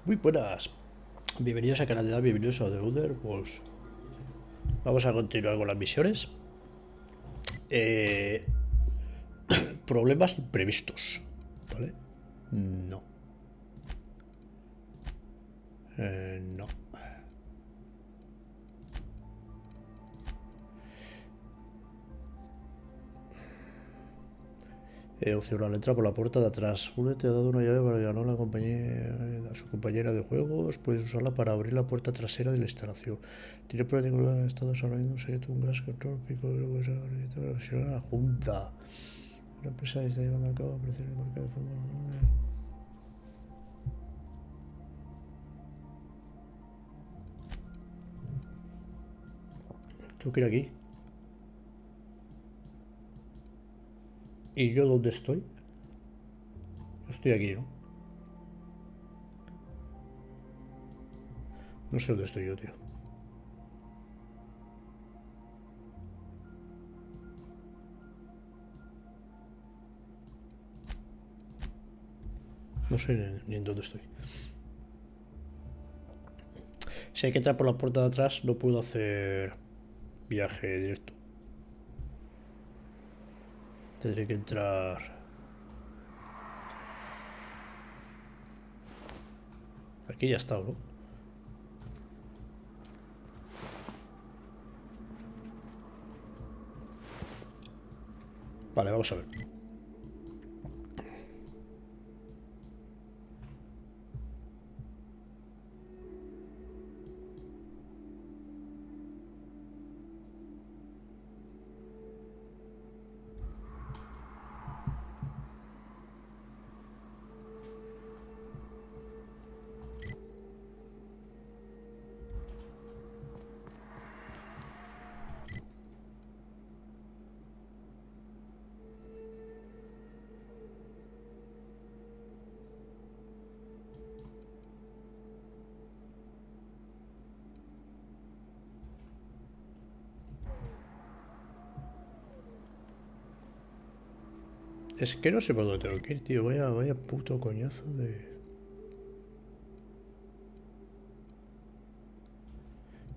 Muy buenas, bienvenidos al canal de bienvenidos a The Other Walls. Vamos a continuar con las misiones. Eh, Problemas imprevistos, ¿vale? No. No. Opcional, entra por la puerta de atrás. Jule te ha dado una llave para que ganó la compañía, a su compañera de juegos. Puedes usarla para abrir la puerta trasera de la instalación. Tiene particular estado desarrollando un secreto, un gas control, pico de luego se a la junta. La empresa está llevando a cabo operaciones de marca de forma. Tengo que ir aquí. ¿Y yo dónde estoy? Estoy aquí, ¿no? No sé dónde estoy yo, tío. No sé ni en dónde estoy. Si hay que entrar por la puerta de atrás, no puedo hacer viaje directo. Tendré que entrar. Aquí ya está, ¿no? Vale, vamos a ver. Es que no sé por dónde tengo que ir, tío. Vaya puto coñazo de...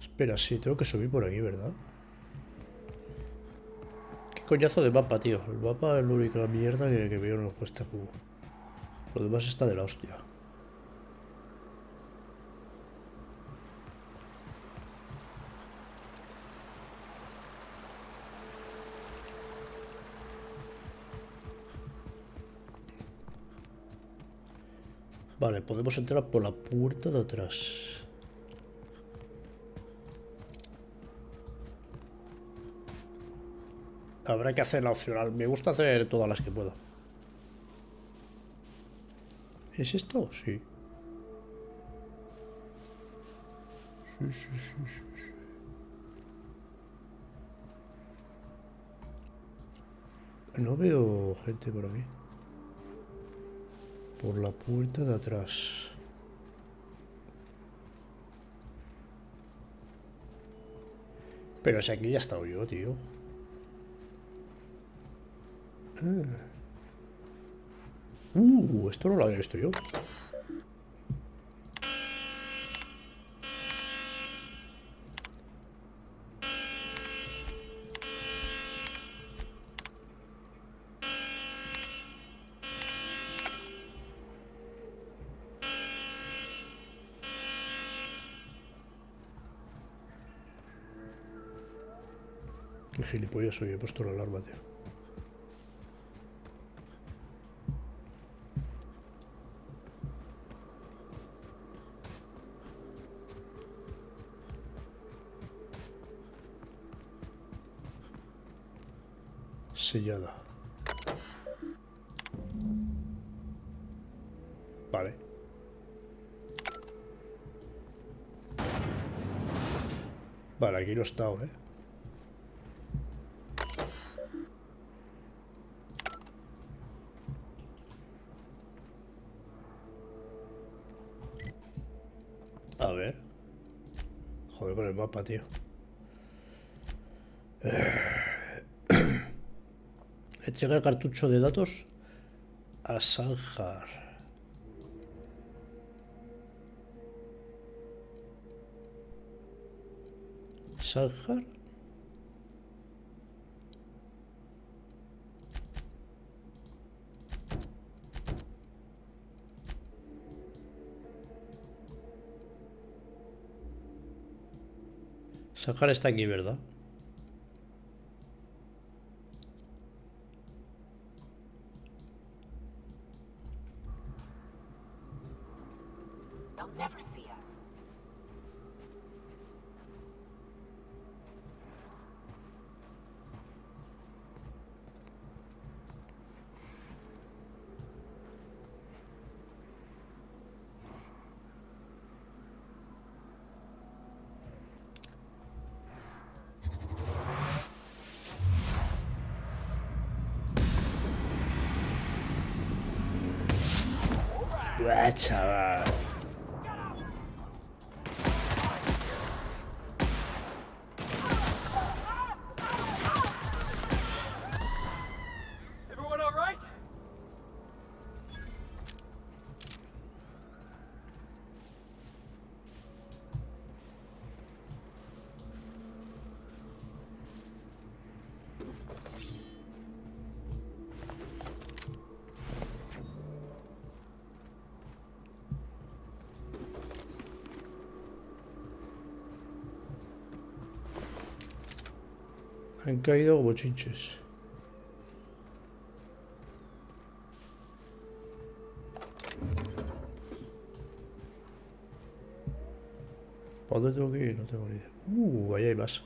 Espera, sí, tengo que subir por aquí, ¿verdad? Qué coñazo de mapa, tío. El mapa es la única mierda que veo en este juego. Lo demás está de la hostia. Vale, podemos entrar por la puerta de atrás. Habrá que hacer la opcional. Me gusta hacer todas las que puedo. ¿Es esto? Sí. Sí. No veo gente por aquí. Por la puerta de atrás. Pero si aquí ya he estado yo, tío. Esto no lo había visto yo. Qué gilipollas soy, he puesto la alarma, tío. Sellada. Vale. Vale, aquí no he estado, ¿eh? A ver. Joder con el mapa, tío. Entrega el cartucho de datos a Sanjar. Sáhar. Sáhar está aquí, ¿verdad? They'll never see us. Buah, chaval. Everyone all right? Han caído como chinches. ¿Para dónde tengo que ir? No tengo ni idea. Ahí hay más.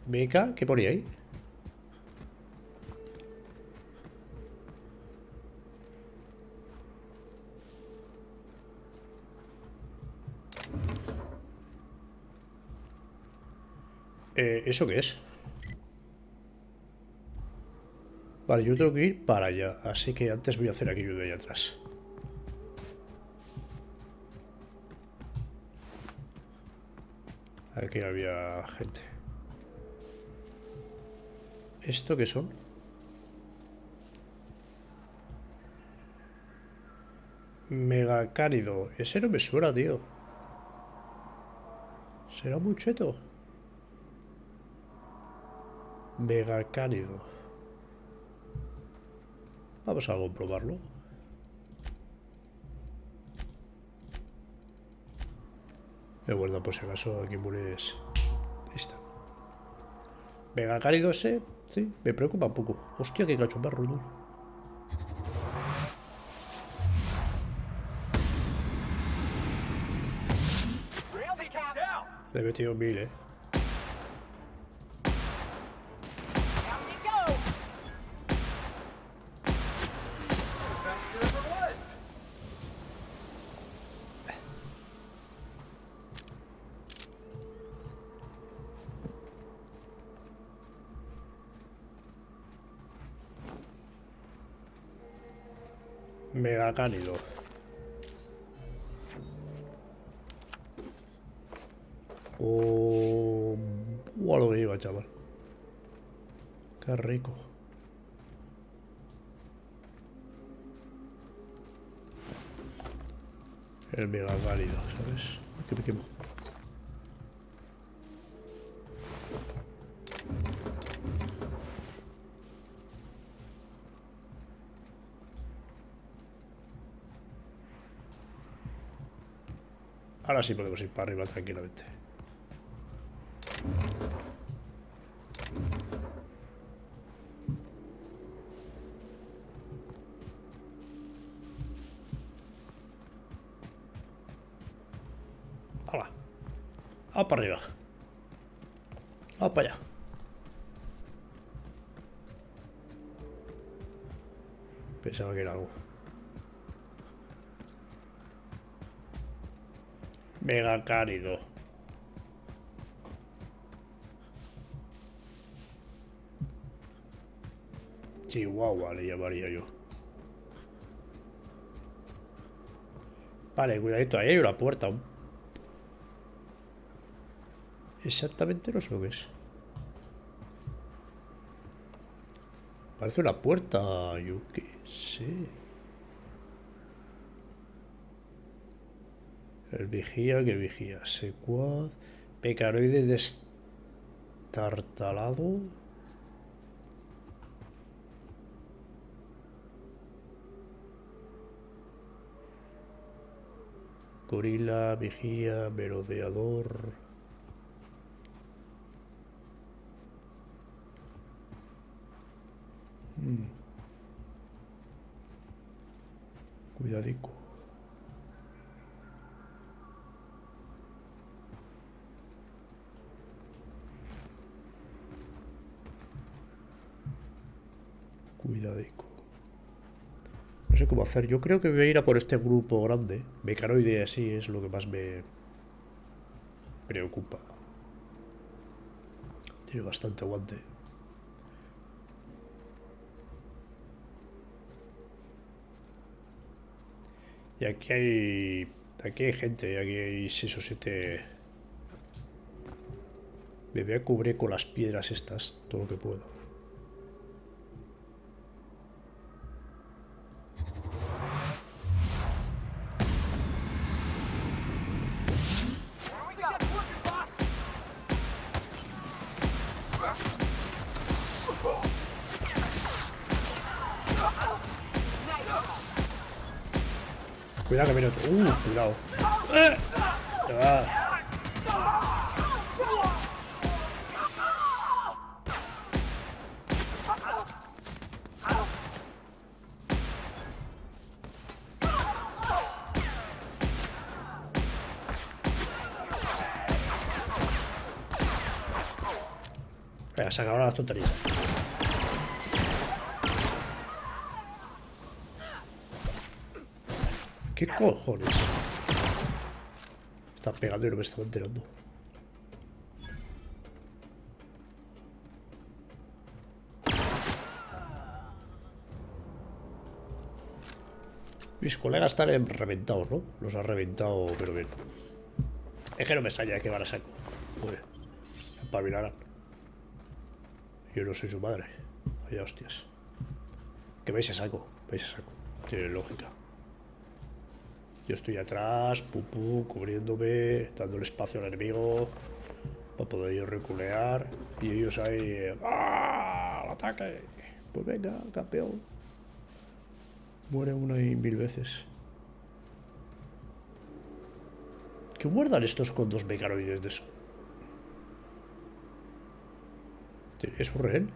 Meca, ¿qué ponía ahí? ¿Eso qué es? Vale, yo tengo que ir para allá. Así que antes voy a hacer aquello de allá atrás. Aquí había gente. ¿Esto qué son? Mega cálido. Ese no me suena, tío. ¿Será muy cheto? Mega cálido. Vamos a comprobarlo. Me guarda por si acaso aquí mueres. Esta. Mega cálido ese. Sí, me preocupa un poco. Hostia, qué cachombarro, tú. Really down. Le he metido 1000, Down we go. Best there ever was. Mega cálido. Oh, a lo que iba, chaval. Qué rico. El mega cálido, ¿sabes? Que me quemo. Ahora sí podemos ir para arriba tranquilamente. ¡Hala! ¡Vamos para arriba! ¡Vamos para allá! Pensaba que era algo. Mega cálido. Chihuahua le llamaría yo. Vale, cuidadito, ahí hay una puerta. Exactamente no sé lo que es. Parece una puerta, yo qué sé. El vigía que vigía. Secuaz. Pecaroide Tartalado. Gorila, vigía, merodeador. Cuidadico. Cuidadico. No sé cómo hacer. Yo creo que voy a ir a por este grupo grande. Mecaroide así es lo que más me preocupa. Tiene bastante aguante. Y aquí hay... Aquí hay gente. Aquí hay 6 o 7... Me voy a cubrir con las piedras estas. Todo lo que puedo. We got working, boss. Cuidado que viene otro. Cuidado. Ah. Venga, se acabaron las tonterías. ¿Qué cojones? Está pegando y no me estaba enterando. Mis colegas están reventados, ¿no? Los ha reventado, pero bien. Es que no me extraña que van a saco. Joder, espabilarán. Yo no soy su madre. Vaya hostias. Que vais a saco, vais a saco. Tiene lógica. Yo estoy atrás, pupú, cubriéndome, dándole espacio al enemigo para poder yo reculear. Y ellos ahí... ¡Ah! ¡Al ataque! Pues venga, campeón. Muere una y 1000 veces. ¿Qué guardan estos con 2 mecaroides de eso? ¿Es un rehén?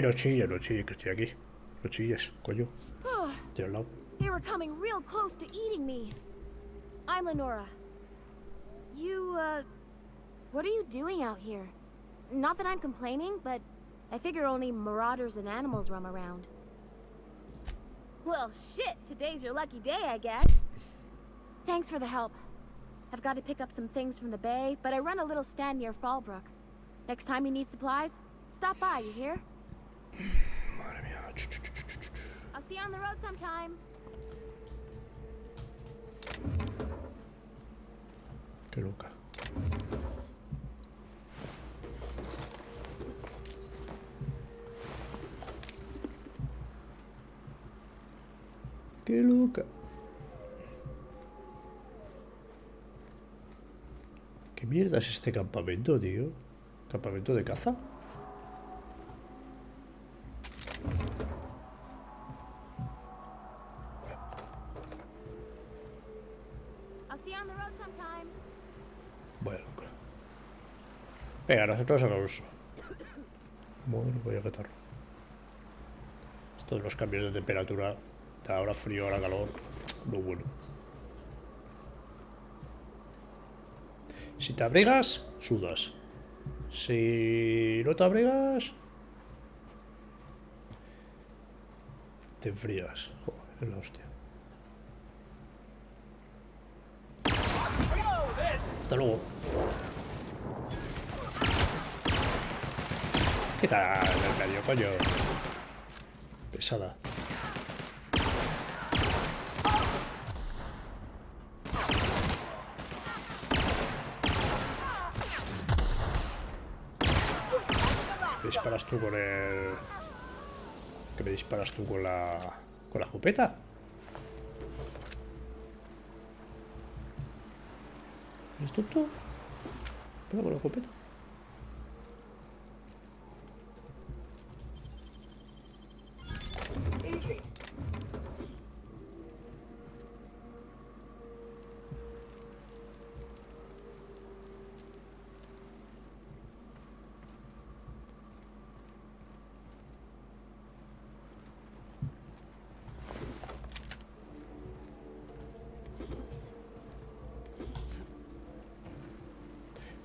No chilles, no chilles, que estoy aquí. No chilles, coño. Estoy al lado. They were coming real close to eating me. I'm Lenora. You, what are you doing out here? Not that I'm complaining, but I figure only marauders and animals roam around. Well, shit, today's your lucky day, I guess. Thanks for the help. I've got to pick up some things from the bay, but I run a little stand near Fallbrook. Next time you need supplies, stop by, you hear? Madre mía. I'll see you on the road sometime. Qué loca. Qué loca. ¿Qué mierda es este campamento, tío? ¿Campamento de caza? I'll see you on the road sometime. Vaya loca. Venga, nosotros a los... Bueno, voy a catarro. Estos los cambios de temperatura. Ahora frío, ahora calor. Muy bueno. Si te abrigas, sudas. Si no te abrigas, te enfrías. Joder, es la hostia. Hasta luego. ¿Qué tal el medio, coño? Pesada. ¿Me disparas tú con el...? ¿Qué me disparas tú con la... con la escopeta? ¿Es tonto? Pega con la escopeta. Easy.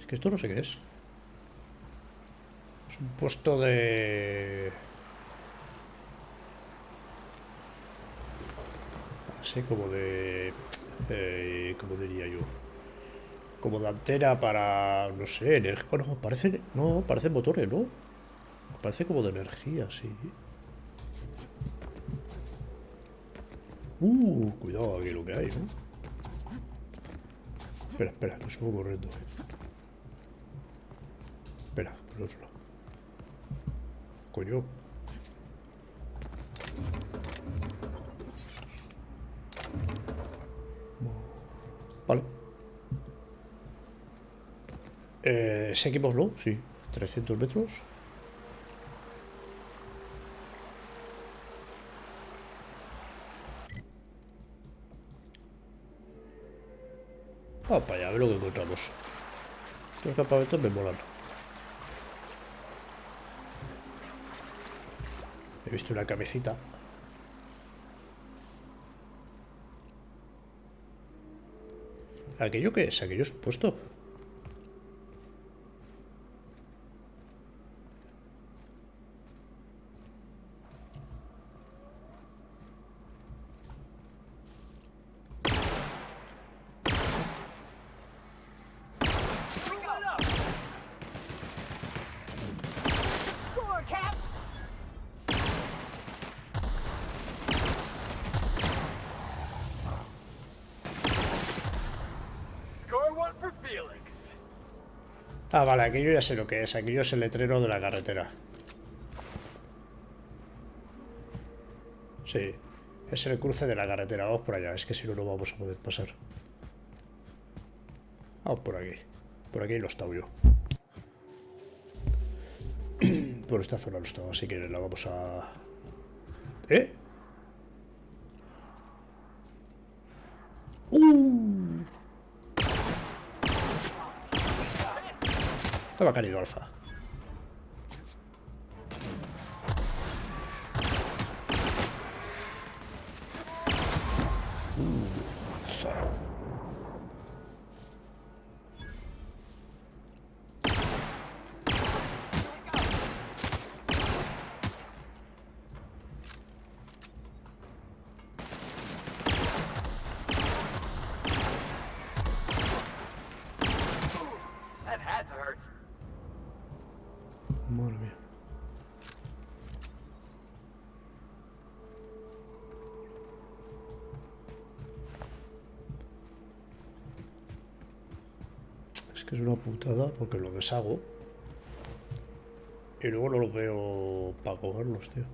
Es que esto no sé qué es. Es un puesto de... Así como de... ¿cómo diría yo? Como de antena para... No sé, energía... Bueno, parece... No, parecen motores, ¿no? Parece como de energía, sí. Cuidado aquí lo que hay, ¿no? Espera, espera, que subo corriendo. Espera, por el otro lado. Coño. Vale. Seguimoslo, sí. 300 metros. Vamos para allá, a ver lo que encontramos. Los campamentos me molan. He visto una cabecita. ¿Aquello qué es? ¿Aquello es un puesto? Bring it up. Score, Cap. Score one for Felix. Ah, vale, aquello ya sé lo que es. Aquello es el letrero de la carretera. Sí, es el cruce de la carretera. Vamos por allá, es que si no, no vamos a poder pasar. Vamos por aquí. Por aquí lo estaba yo. Por esta zona lo estaba, así que la vamos a... ¿Eh? Estaba caído alfa. That had to hurt. Madre mía. Es que es una putada porque lo deshago y luego no lo veo para cogerlos, tío.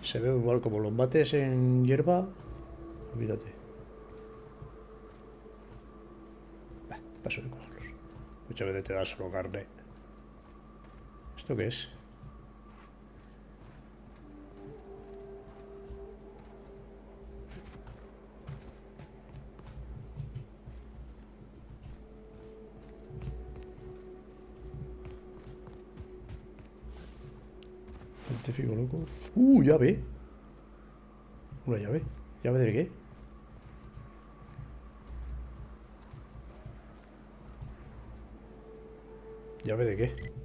Se ve igual como los mates en hierba. Olvídate. Paso de cogerlos. Muchas veces te da solo carne. ¿Esto qué es? Científico loco. Llave. Una llave. ¿Llave de qué? ¿Llave de qué?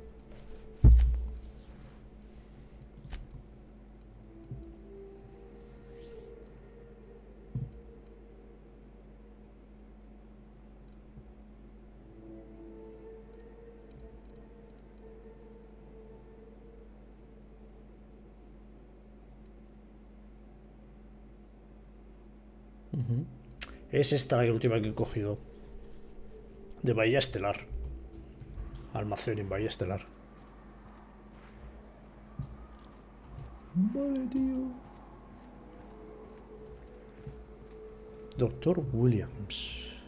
Es esta la última que he cogido. De Bahía Estelar. Almacén en Bahía Estelar. Vale, tío. Doctor Williams.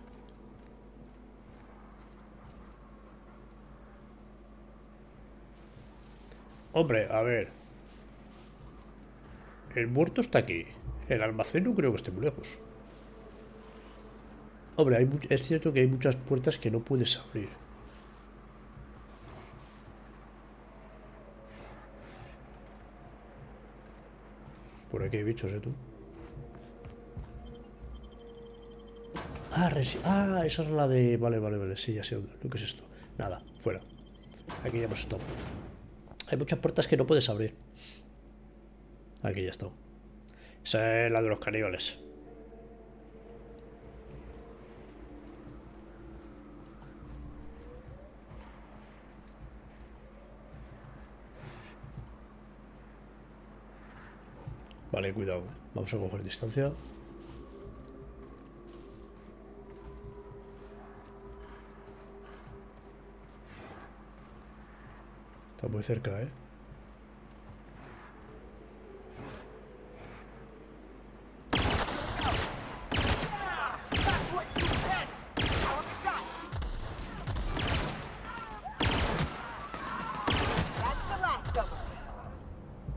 Hombre, a ver. El muerto está aquí. El almacén no creo que esté muy lejos. Hombre, es cierto que hay muchas puertas que no puedes abrir. Por aquí hay bichos, tú. Esa es la de... Vale. Sí, ya sé lo que es esto. Nada, fuera. Aquí ya hemos estado. Hay muchas puertas que no puedes abrir. Aquí ya está. Esa es la de los caníbales. Vale, cuidado. Vamos a coger distancia. Está muy cerca, ¿eh?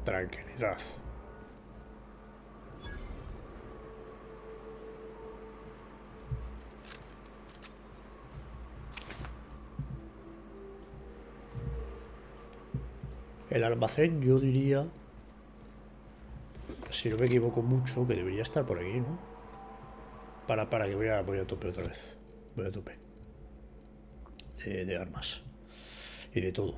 Tranquilidad. El almacén, yo diría, si no me equivoco mucho, que debería estar por aquí, ¿no? Para, que voy a tope otra vez. Voy a tope. De armas. Y de todo.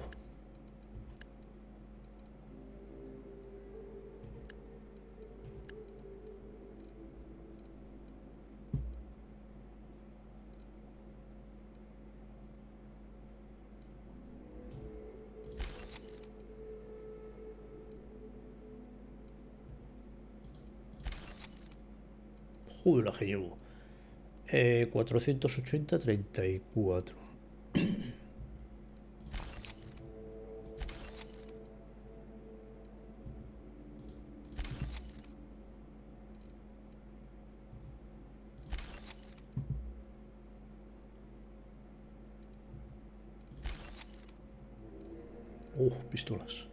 Joder, la que llevo. 480, 34. Pistolas.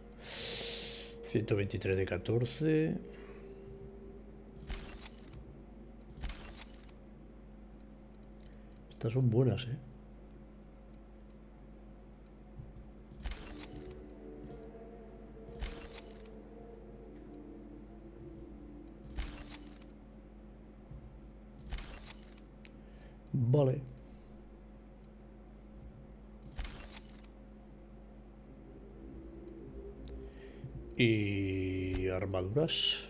123 de 14. Estas son buenas, ¿eh? Vale. Y armaduras.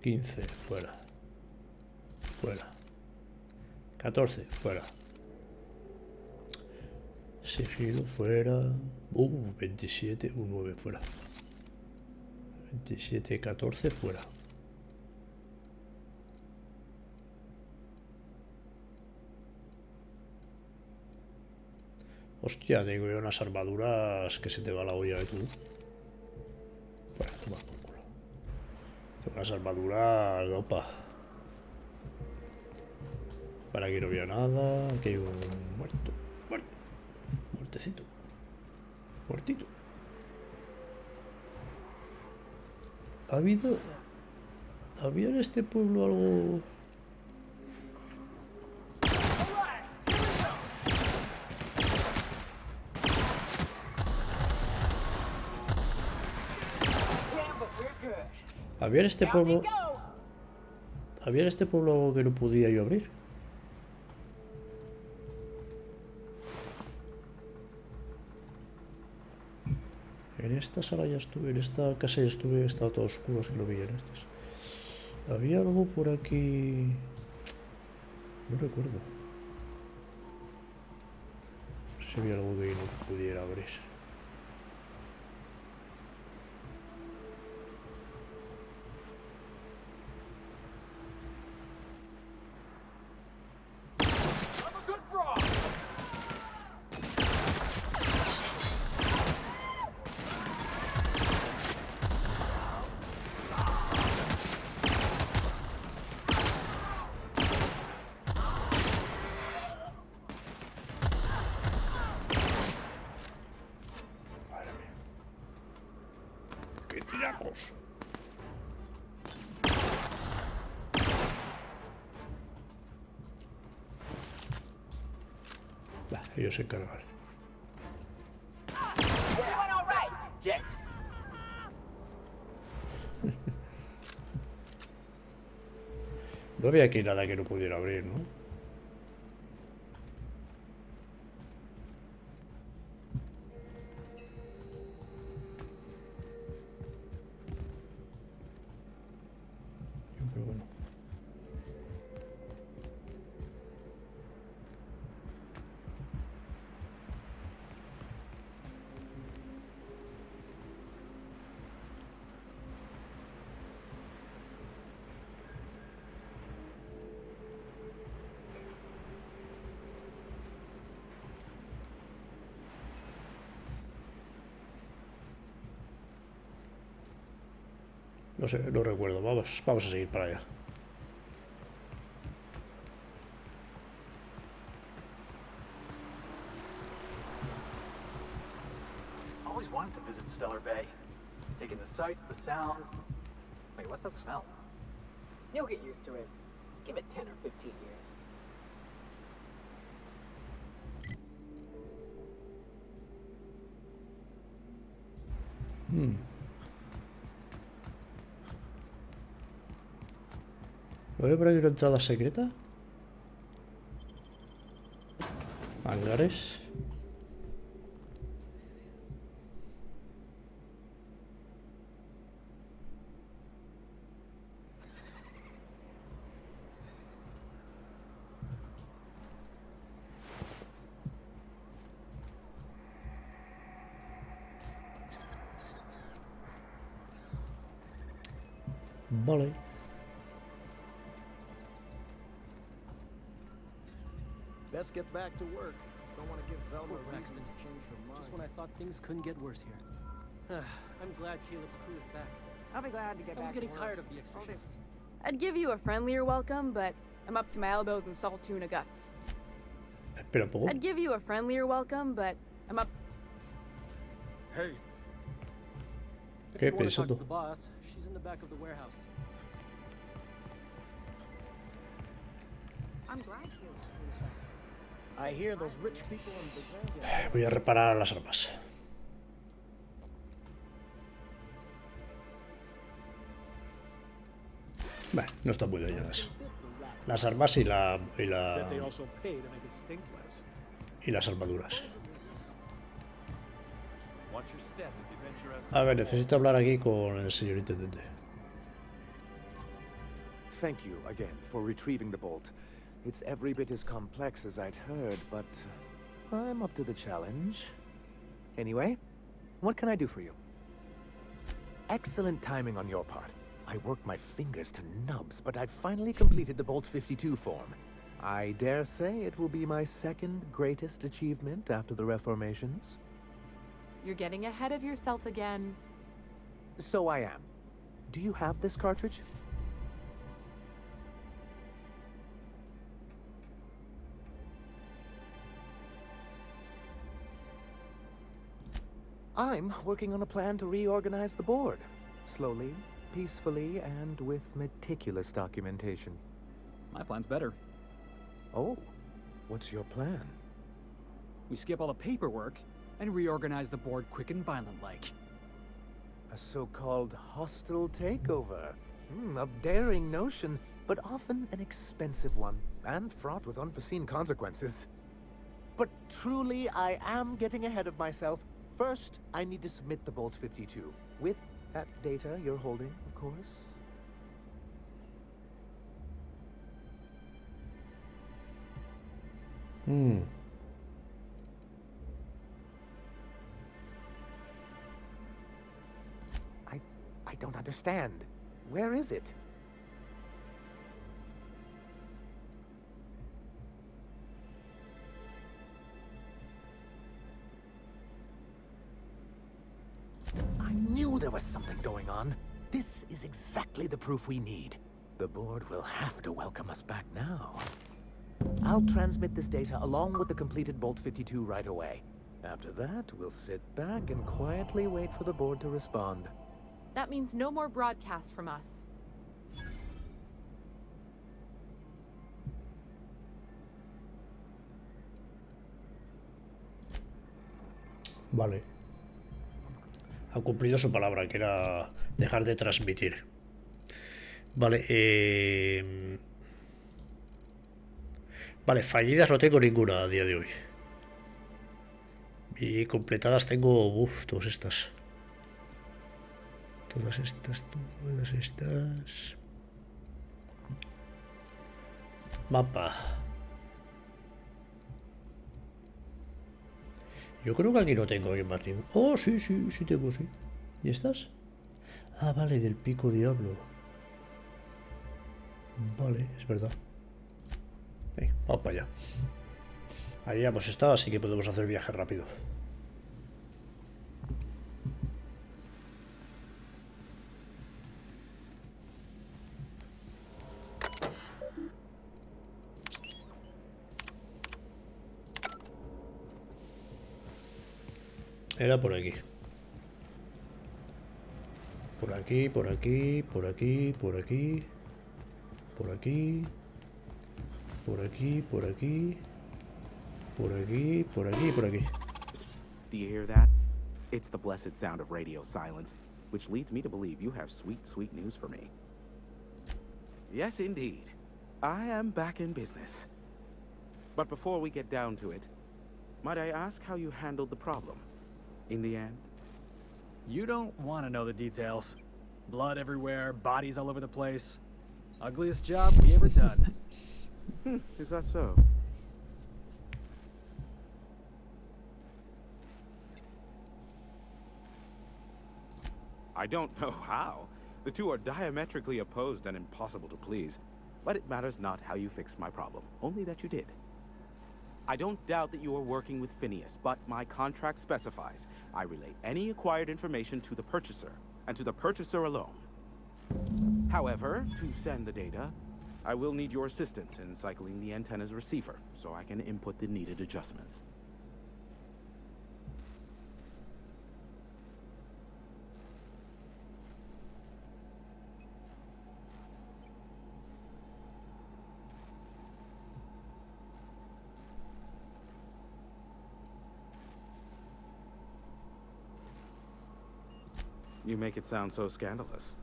15, fuera. Fuera. 14, fuera. Sigilo, fuera. 27, 9, fuera. 27, 14, fuera. Hostia, tengo yo unas armaduras que se te va la olla de tú. Bueno, toma por culo. Tengo unas armaduras, opa. Para aquí no veo nada. Aquí hay un muerto. Bueno, muertecito. Muertito. ¿Había en este pueblo algo? ¿Había en este pueblo? ¿Había en este pueblo algo que no podía yo abrir? En esta sala ya estuve, en esta casa ya estuve, estaba todo oscuro, si lo vi en estas. Había algo por aquí... No recuerdo. No sé si había algo que no pudiera abrir. tiracos. Va, ellos se encargan. Doing all right, Jet. No había aquí nada que no pudiera abrir, ¿no? Pero bueno. No sé, no recuerdo. Vamos a seguir para allá. Always wanted to visit Stellar Bay. Taking the sights, the sounds. Wait, what's that smell? You'll get used to it. Give it 10 or 15 years. ¿No veo por aquí una entrada secreta? Hangares. Vale. Best get back to work. Don't want to give Velma Poor a reason Braxton. to change her mind. Just when I thought things couldn't get worse here. I'm glad Caleb's crew is back. I'll be glad to get I was back getting to work. tired of the extra All this- shifts. I'd give you a friendlier welcome, but I'm up to my elbows in salt tuna guts. Espera un poco. I'd give you a friendlier welcome, but I'm up. Hey, If ¿Qué you want to talk pensando? to the boss, she's in the back of the warehouse. I'm glad she was back. I hear those rich people in Bazanga. Voy a reparar las armas. Bueno, no están muy dañadas. Las armas y Bet they also pay to make it stink less. y las armaduras. Watch your step if you venture outside. A ver, necesito hablar aquí con el señor intendente. Thank you again for retrieving the bolt. It's every bit as complex as I'd heard, but I'm up to the challenge. Anyway, what can I do for you? Excellent timing on your part. I worked my fingers to nubs, but I've finally completed the Bolt 52 form. I dare say it will be my second greatest achievement after the reformations. You're getting ahead of yourself again. So I am. Do you have this cartridge? I'm working on a plan to reorganize the board. Slowly, peacefully, and with meticulous documentation. My plan's better. Oh, what's your plan? We skip all the paperwork and reorganize the board quick and violent-like. A so-called hostile takeover. A daring notion, but often an expensive one, and fraught with unforeseen consequences. But truly, I am getting ahead of myself. First, I need to submit the Bolt 52, with that data you're holding, of course. I don't understand. Where is it? I knew there was something going on. This is exactly the proof we need. The board will have to welcome us back now. I'll transmit this data along with the completed Bolt 52 right away. After that, we'll sit back and quietly wait for the board to respond. That means no more broadcasts from us. Vale. Ha cumplido su palabra, que era dejar de transmitir. Vale, vale, fallidas no tengo ninguna a día de hoy. Y completadas tengo, todas estas. Todas estas. Mapa. Yo creo que aquí no tengo aquí más ningún. Oh, sí tengo, sí. ¿Y estas? Ah, vale, del pico diablo. Vale, es verdad. Vamos para allá. Ahí hemos estado, así que podemos hacer viaje rápido. Era por aquí. Por aquí, por aquí, por aquí, por aquí. Por aquí. Por aquí, por aquí. Por aquí, por aquí, por aquí. Do you hear that? It's the blessed sound of radio silence, which leads me to believe you have sweet, sweet news for me. Yes, indeed. I am back in business. But before we get down to it, might I ask how you handled the problem? In the end? You don't want to know the details. Blood everywhere, bodies all over the place. Ugliest job we ever done. Is that so? I don't know how. The two are diametrically opposed and impossible to please. But it matters not how you fixed my problem, only that you did. I don't doubt that you are working with Phineas, but my contract specifies I relay any acquired information to the purchaser, and to the purchaser alone. However, to send the data, I will need your assistance in cycling the antenna's receiver, so I can input the needed adjustments. You make it sound so scandalous.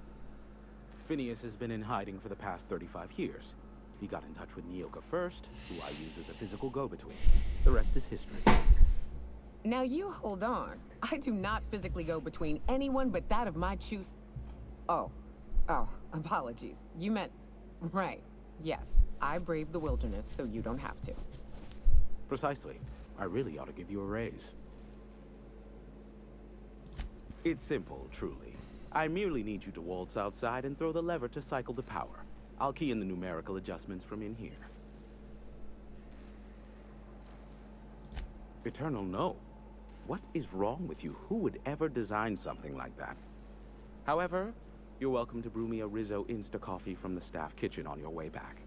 Phineas has been in hiding for the past 35 years. He got in touch with Nyoka first, who I use as a physical go-between. The rest is history. Now you hold on. I do not physically go between anyone but that of my choose. Oh, apologies. You meant... Right. Yes, I braved the wilderness, so you don't have to. Precisely. I really ought to give you a raise. It's simple, truly. I merely need you to waltz outside and throw the lever to cycle the power. I'll key in the numerical adjustments from in here. Eternal, no. What is wrong with you? Who would ever design something like that? However, you're welcome to brew me a Rizzo Insta-Coffee from the staff kitchen on your way back.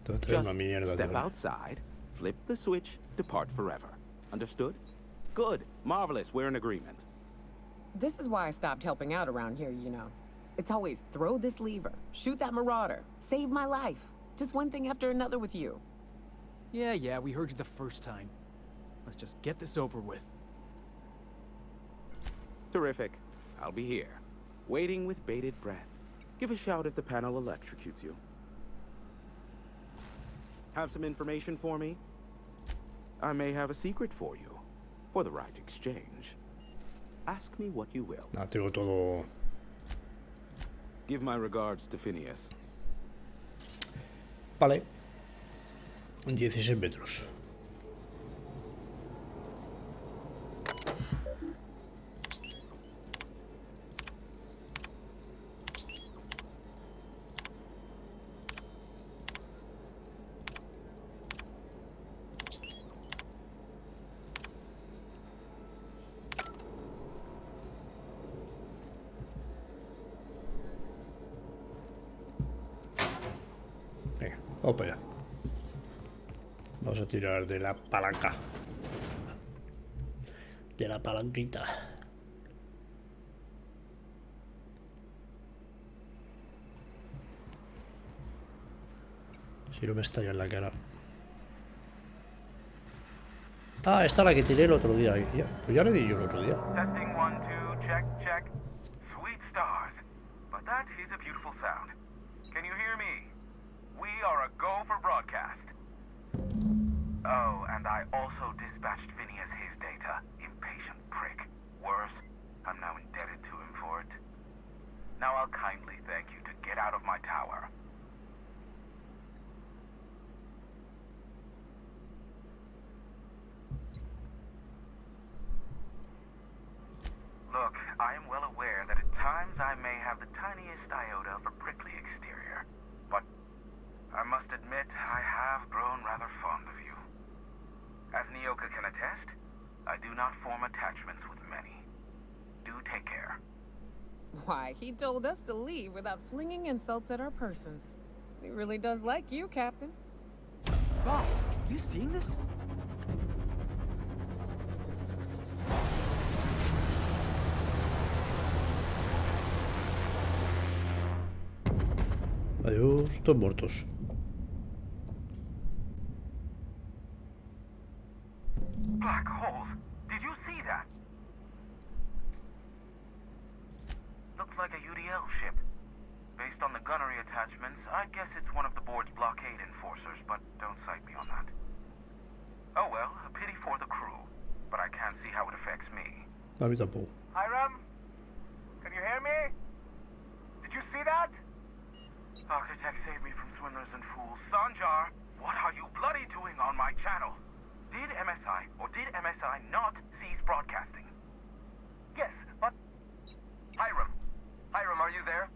Just step outside, flip the switch, depart forever. Understood? Good. Marvelous. We're in agreement. This is why I stopped helping out around here, you know. It's always throw this lever, shoot that marauder, save my life. Just one thing after another with you. Yeah, we heard you the first time. Let's just get this over with. Terrific. I'll be here, waiting with bated breath. Give a shout if the panel electrocutes you. Have some information for me? I may have a secret for you, for the right exchange. Ask me what you will. Tengo todo. Give my regards to Phineas. Vale. 16 metros. Vamos para allá. Vamos a tirar de la palanca. De la palanquita. Si no me estalla en la cara. Ah, esta es la que tiré el otro día. Ya, pues ya le di yo el otro día. Testing 1, 2, check, check. Sweet stars. But that is a beautiful sound. Can you hear me? We are a go for broadcast. Oh, and I also dispatched Phineas his data. Impatient prick. Worse, I'm now indebted to him for it. Now I'll kindly thank you to get out of my tower. Look, I am well aware that at times I may have the tiniest iota of a prickly exterior, but I must admit I have grown rather fond of you. As Nyoka can attest, I do not form attachments with many. Do take care. Why, he told us to leave without flinging insults at our persons. He really does like you, Captain. Boss, you seen this? Adiós, todos muertos. Black holes. Did you see that? Looked like a UDL ship. Based on the gunnery attachments, I guess it's one of the board's blockade enforcers, but don't cite me on that. Oh well, a pity for the crew, but I can't see how it affects me. A mí tampoco. Hiram? Can you hear me? Did you see that? Architect saved me from swindlers and fools. Sanjar, what are you bloody doing on my channel? Did MSI or did MSI not cease broadcasting? Yes, but... Hiram. Hiram, are you there?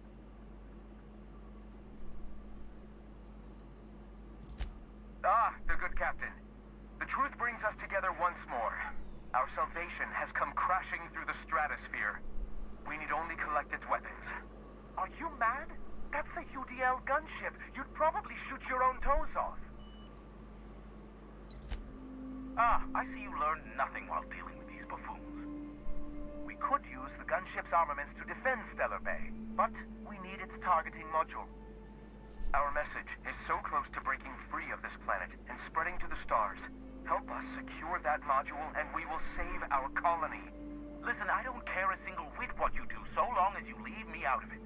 Ah, the good captain. The truth brings us together once more. Our salvation has come crashing through the stratosphere. We need only collect its weapons. Are you mad? That's a UDL gunship. You'd probably shoot your own toes off. Ah, I see you learned nothing while dealing with these buffoons. We could use the gunship's armaments to defend Stellar Bay, but we need its targeting module. Our message is so close to breaking free of this planet and spreading to the stars. Help us secure that module and we will save our colony. Listen, I don't care a single whit what you do so long as you leave me out of it.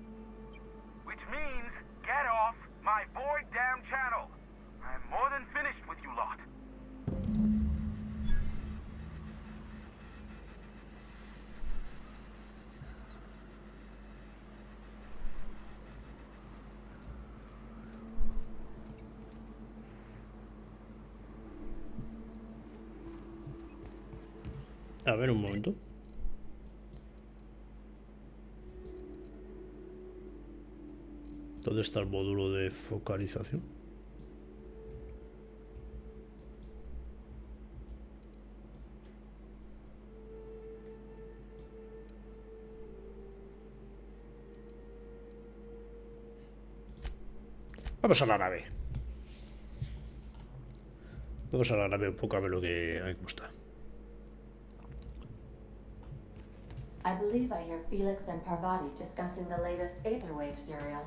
Which means, get off my bored damn channel. I'm more than finished with you lot. A ver, un momento. ¿Dónde está el módulo de focalización? Vamos a la nave. Vamos a la nave un poco a ver lo que me gusta. I believe I hear Felix and Parvati discussing the latest Aetherwave serial.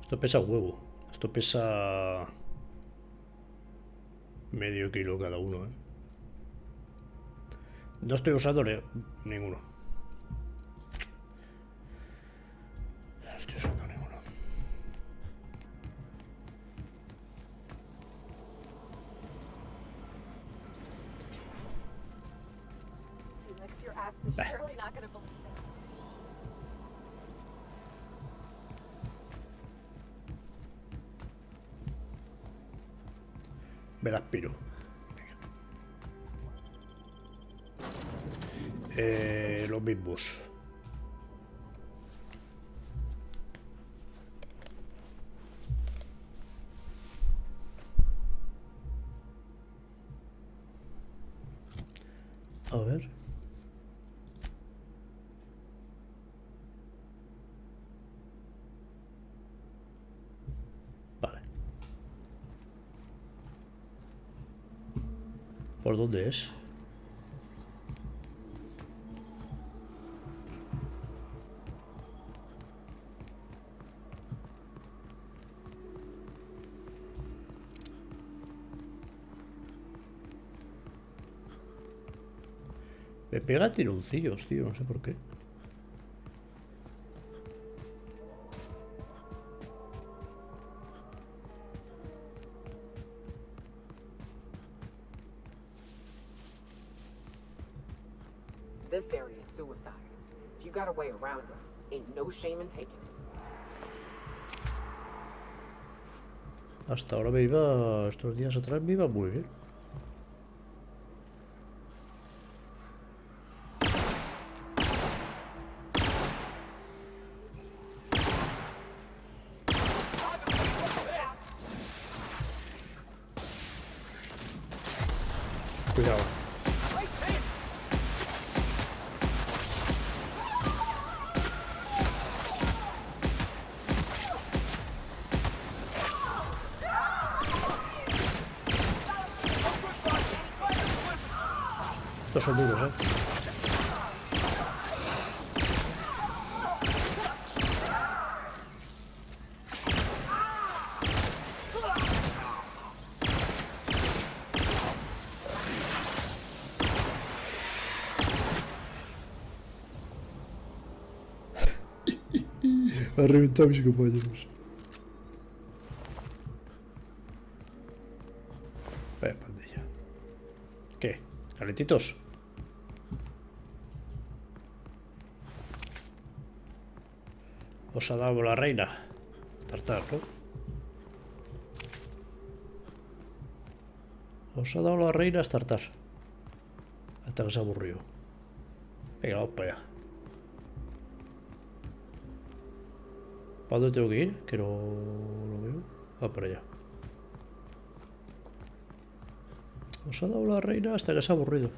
Esto pesa huevo. Esto pesa medio kilo cada uno, ¿eh? No estoy usando ninguno. No estoy usando ninguno. Felix, your abs is surely not gonna believe it. Me la aspiro. Los mismos. A ver. ¿Por dónde es? Me pega tironcillos, tío, no sé por qué. This area is suicide. If you got a way around it, ain't no shame in taking it. Hasta ahora me iba, estos días atrás me iba muy bien. Cuidado. Estos son duros, Ha reventado a mis compañeros. Vaya pandilla. ¿Qué? ¿Calentitos? Os ha dado la reina. Tartar, ¿no? Os ha dado la reina a tartar. Hasta que se aburrió. Venga, vamos para allá. ¿Para dónde tengo que ir? Que no lo veo. Va para allá. Os ha dado la reina hasta que se ha aburrido.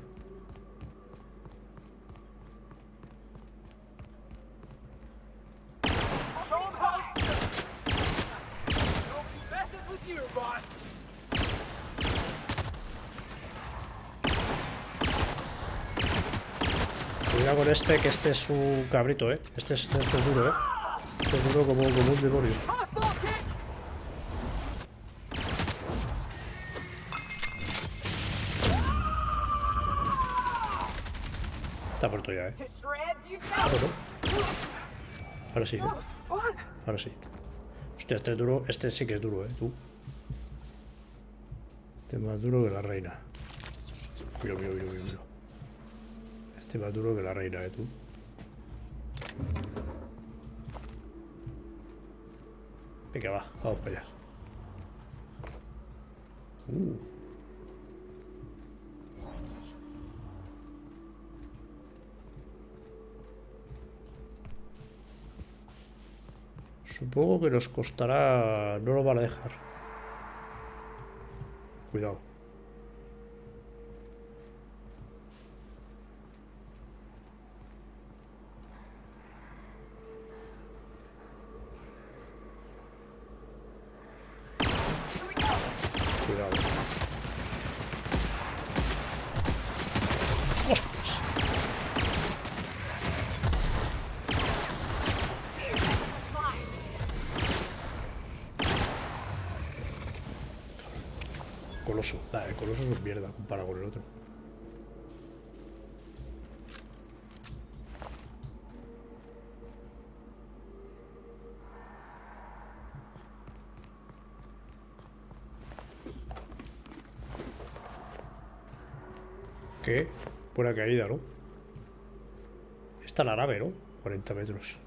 Cuidado con este, que este es un cabrito, Este es duro, Este es duro como un demonio. Está muerto ya, Bueno. Ahora sí, Ahora sí. Hostia, este es duro. Este sí que es duro, tú. Este es más duro que la reina. Mira. Este es más duro que la reina, tú. Venga, va, vamos para allá. Supongo que nos costará... No lo van a dejar. Cuidado. Cuidado. ¡Ostras! Coloso. El coloso es mierda comparado con el otro. ¿Qué? Buena caída, ¿no? Está la nave, ¿no? 40 metros.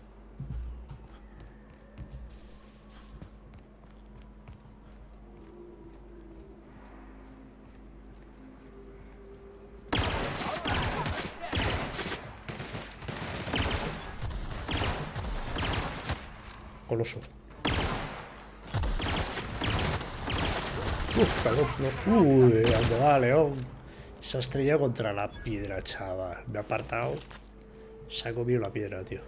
Coloso. Perdón, no. ¿Dónde va, León? Se ha estrellado contra la piedra, chaval. Me ha apartado. Se ha comido la piedra, tío.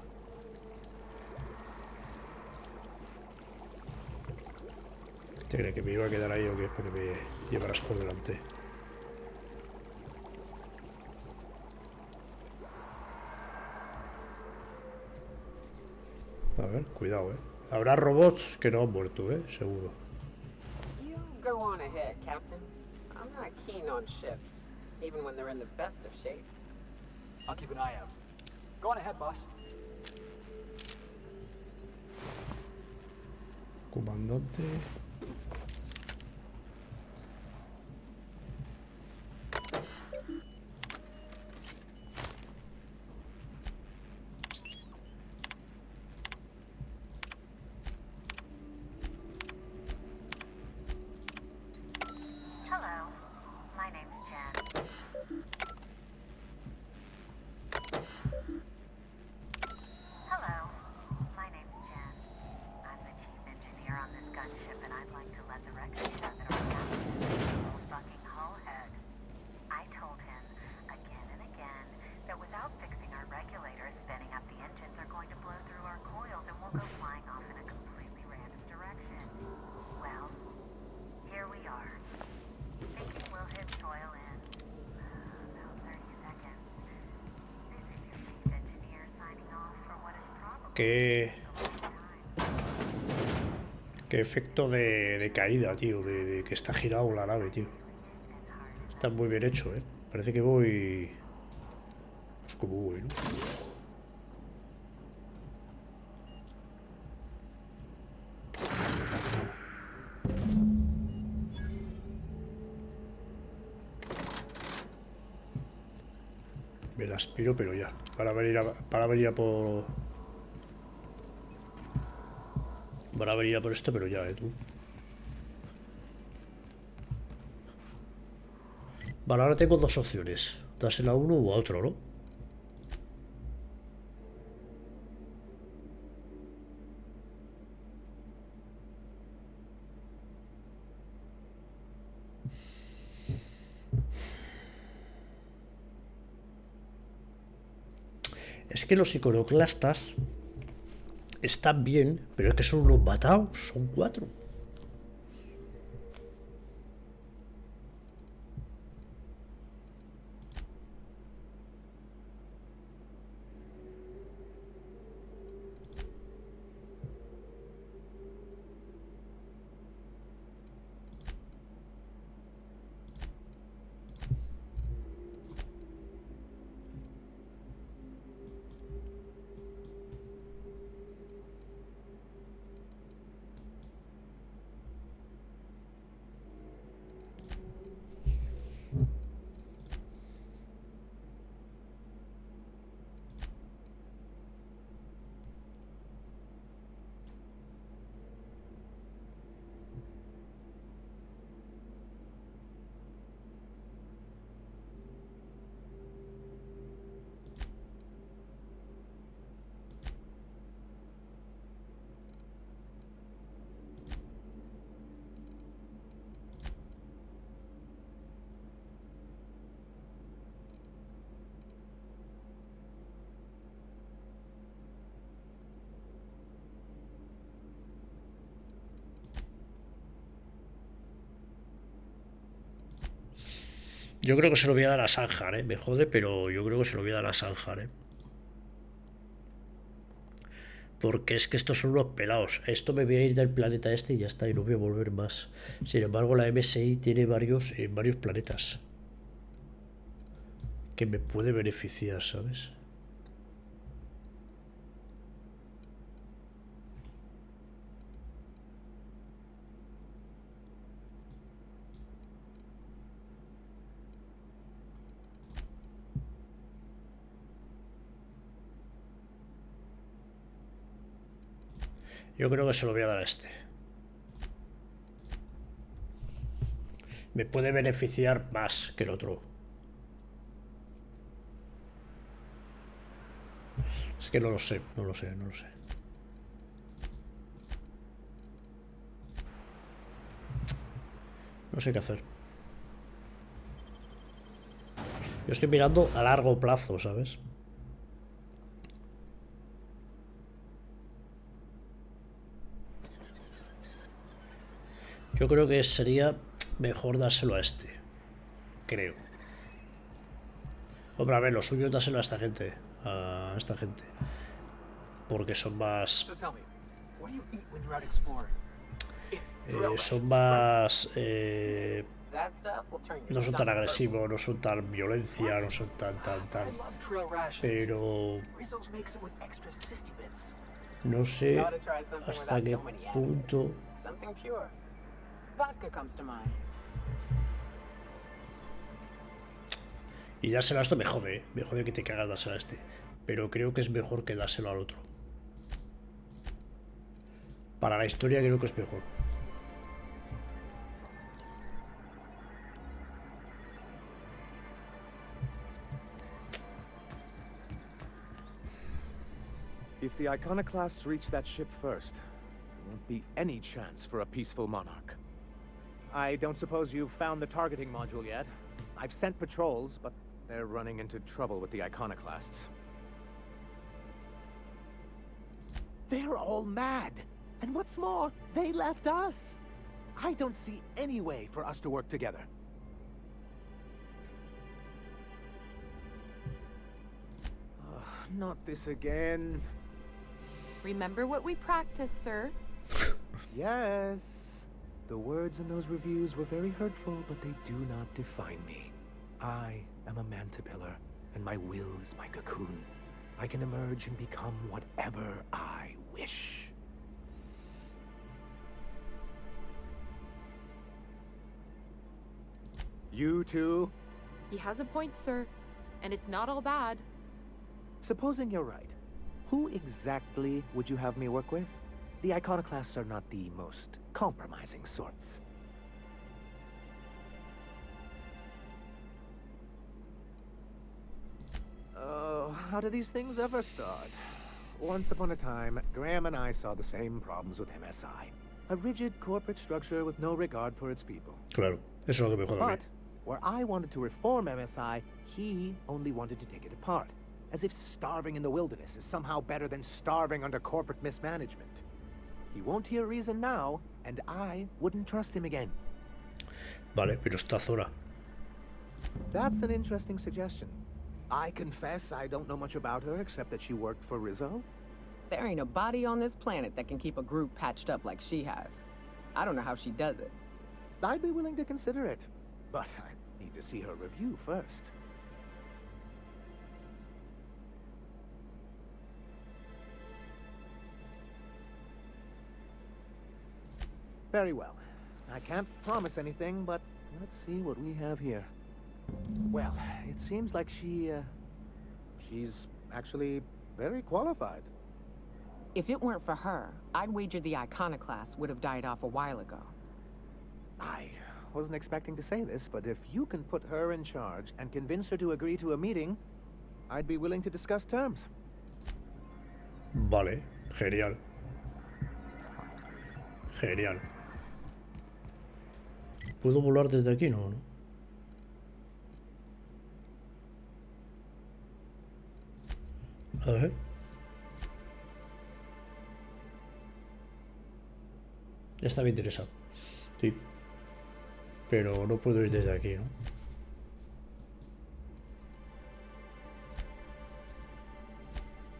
¿Te crees que me iba a quedar ahí o qué? Para que me llevaras por delante. A ver, cuidado, Habrá robots que no han muerto, seguro. You go on ahead, Captain. I'm not keen on ships, even when they're in the best of shape. I'll keep an eye out. Go on ahead, boss. Comandante. Qué efecto de caída, tío, de que está girado la nave, tío. Está muy bien hecho, Parece que voy... Pues como voy, ¿no? Me la aspiro, pero ya. Para venir a por... Para venir a por esto, pero ya, tú. Vale, ahora tengo dos opciones. Dársela a uno u a otro, ¿no? Es que los iconoclastas están bien, pero es que son unos matados, son 4. Yo creo que se lo voy a dar a Sanjar, Me jode, pero yo creo que se lo voy a dar a Sanjar, Porque es que estos son unos pelados. Esto me voy a ir del planeta este y ya está, y no voy a volver más. Sin embargo, la MSI tiene varios planetas. Que me puede beneficiar, ¿sabes? Yo creo que se lo voy a dar a este. Me puede beneficiar más que el otro. Es que no lo sé, no lo sé, no lo sé. No sé qué hacer. Yo estoy mirando a largo plazo, ¿sabes? Yo creo que sería mejor dárselo a este. Creo. Hombre, a ver, lo suyo es dárselo a esta gente. A esta gente. porque son más... So tell me, what do you eat when you're out exploring? son más... That stuff will turn your no son tan stomach agresivos, no son tan violencia, no son tan... I love trail rations. Pero... Rizzo's makes them with extra cysty bits. no sé You ought to try something hasta without qué so many punto... Something pure. Vodka comes to mind. Y dárselo a esto me jode que te cagas dárselo a este. Pero creo que es mejor que dárselo al otro. Para la historia creo que es mejor. If the iconoclasts reach that ship first, there won't be any chance for a peaceful monarch. I don't suppose you've found the targeting module yet. I've sent patrols, but they're running into trouble with the iconoclasts. They're all mad! And what's more, they left us! I don't see any way for us to work together. Not this again. Remember what we practiced, sir. Yes. The words in those reviews were very hurtful, but they do not define me. I am a mantipillar, and my will is my cocoon. I can emerge and become whatever I wish. You too? He has a point, sir. And it's not all bad. Supposing you're right, who exactly would you have me work with? The iconoclasts are not the most compromising sorts. How do these things ever start? Once upon a time, Graham and I saw the same problems with MSI. A rigid corporate structure with no regard for its people. Claro, eso es lo que me jode a mí. But where I wanted to reform MSI, he only wanted to take it apart. As if starving in the wilderness is somehow better than starving under corporate mismanagement. He won't hear reason now, and I wouldn't trust him again. Vale, pero está Zora. That's an interesting suggestion. I confess I don't know much about her except that she worked for Rizzo. There ain't a body on this planet that can keep a group patched up like she has. I don't know how she does it. I'd be willing to consider it, but I need to see her review first. Very well. I can't promise anything, but let's see what we have here. Well, it seems like she's actually very qualified. If it weren't for her, I'd wager the iconoclast would have died off a while ago. I wasn't expecting to say this, but if you can put her in charge and convince her to agree to a meeting, I'd be willing to discuss terms. Vale, genial. Genial. ¿Puedo volar desde aquí? No, ¿no? A ver. Estaba interesado. Sí. Pero no puedo ir desde aquí, ¿no?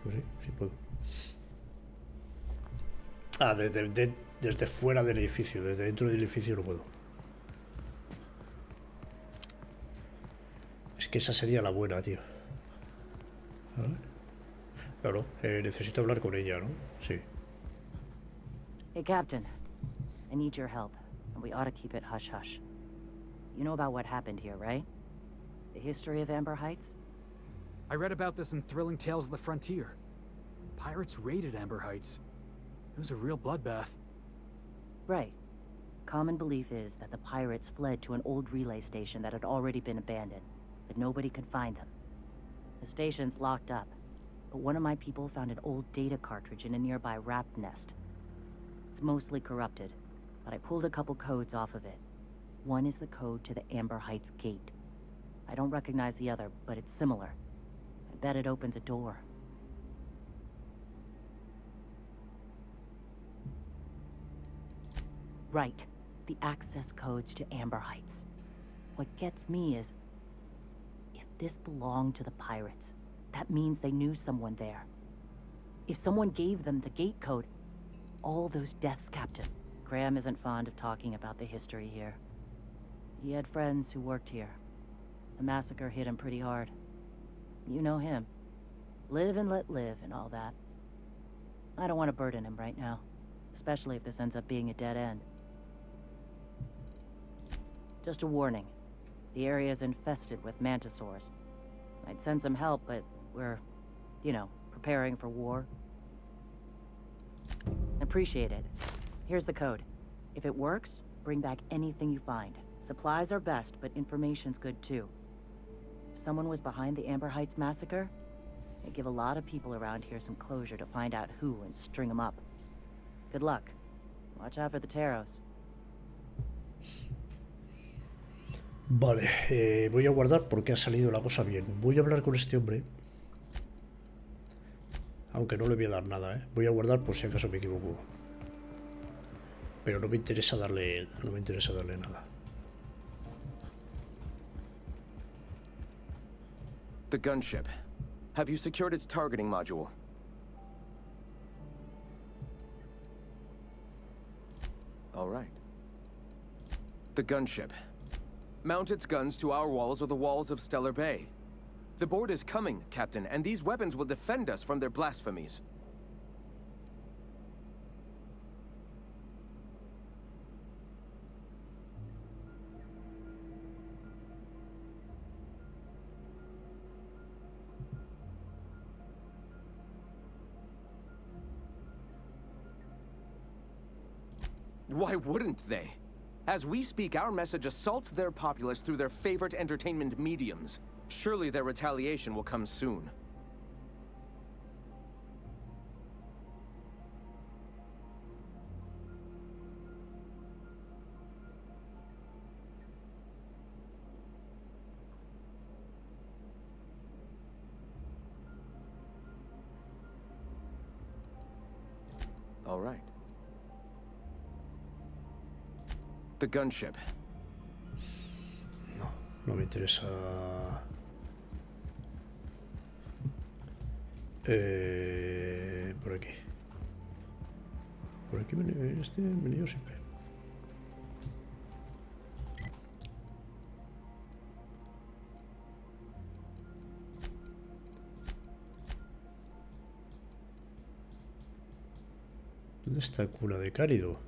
Pues sí, sí puedo. Ah, desde fuera del edificio. Desde dentro del edificio no puedo. Es que esa sería la buena, tío. A ver. Claro, necesito hablar con ella, ¿no? Sí. Hey, Captain. I need your help, and we ought to keep it hush-hush. You know about what happened here, right? The history of Amber Heights? I read about this in Thrilling Tales of the Frontier. Pirates raided Amber Heights. It was a real bloodbath. Right. Common belief is that the pirates fled to an old relay station that had already been abandoned, but nobody could find them. The station's locked up, but one of my people found an old data cartridge in a nearby rat nest. It's mostly corrupted, but I pulled a couple codes off of it. One is the code to the Amber Heights gate. I don't recognize the other, but it's similar. I bet it opens a door. Right. The access codes to Amber Heights. What gets me is, if this belonged to the pirates, that means they knew someone there. If someone gave them the gate code, all those deaths, Captain. Graham isn't fond of talking about the history here. He had friends who worked here. The massacre hit him pretty hard. You know him. Live and let live and all that. I don't want to burden him right now, especially if this ends up being a dead end. Just a warning. The area is infested with mantisaurs. I'd send some help, but we're, you know, preparing for war. Appreciate it. Here's the code. If it works, bring back anything you find. Supplies are best, but information's good too. If someone was behind the Amber Heights massacre, it'd give a lot of people around here some closure to find out who and string them up. Good luck. Watch out for the Taros. Vale, voy a guardar porque ha salido la cosa bien. Voy a hablar con este hombre. Aunque no le voy a dar nada, ¿eh? Voy a guardar por si acaso me equivoco. Pero no me interesa darle nada. The gunship. Have you secured its targeting module? All right. The gunship. Mount its guns to our walls or the walls of Stellar Bay. The board is coming, Captain, and these weapons will defend us from their blasphemies. Why wouldn't they? As we speak, our message assaults their populace through their favorite entertainment mediums. Surely their retaliation will come soon. All right. The gunship. No me interesa. Por aquí. Por aquí me lío siempre. ¿Dónde está cuna de cálido?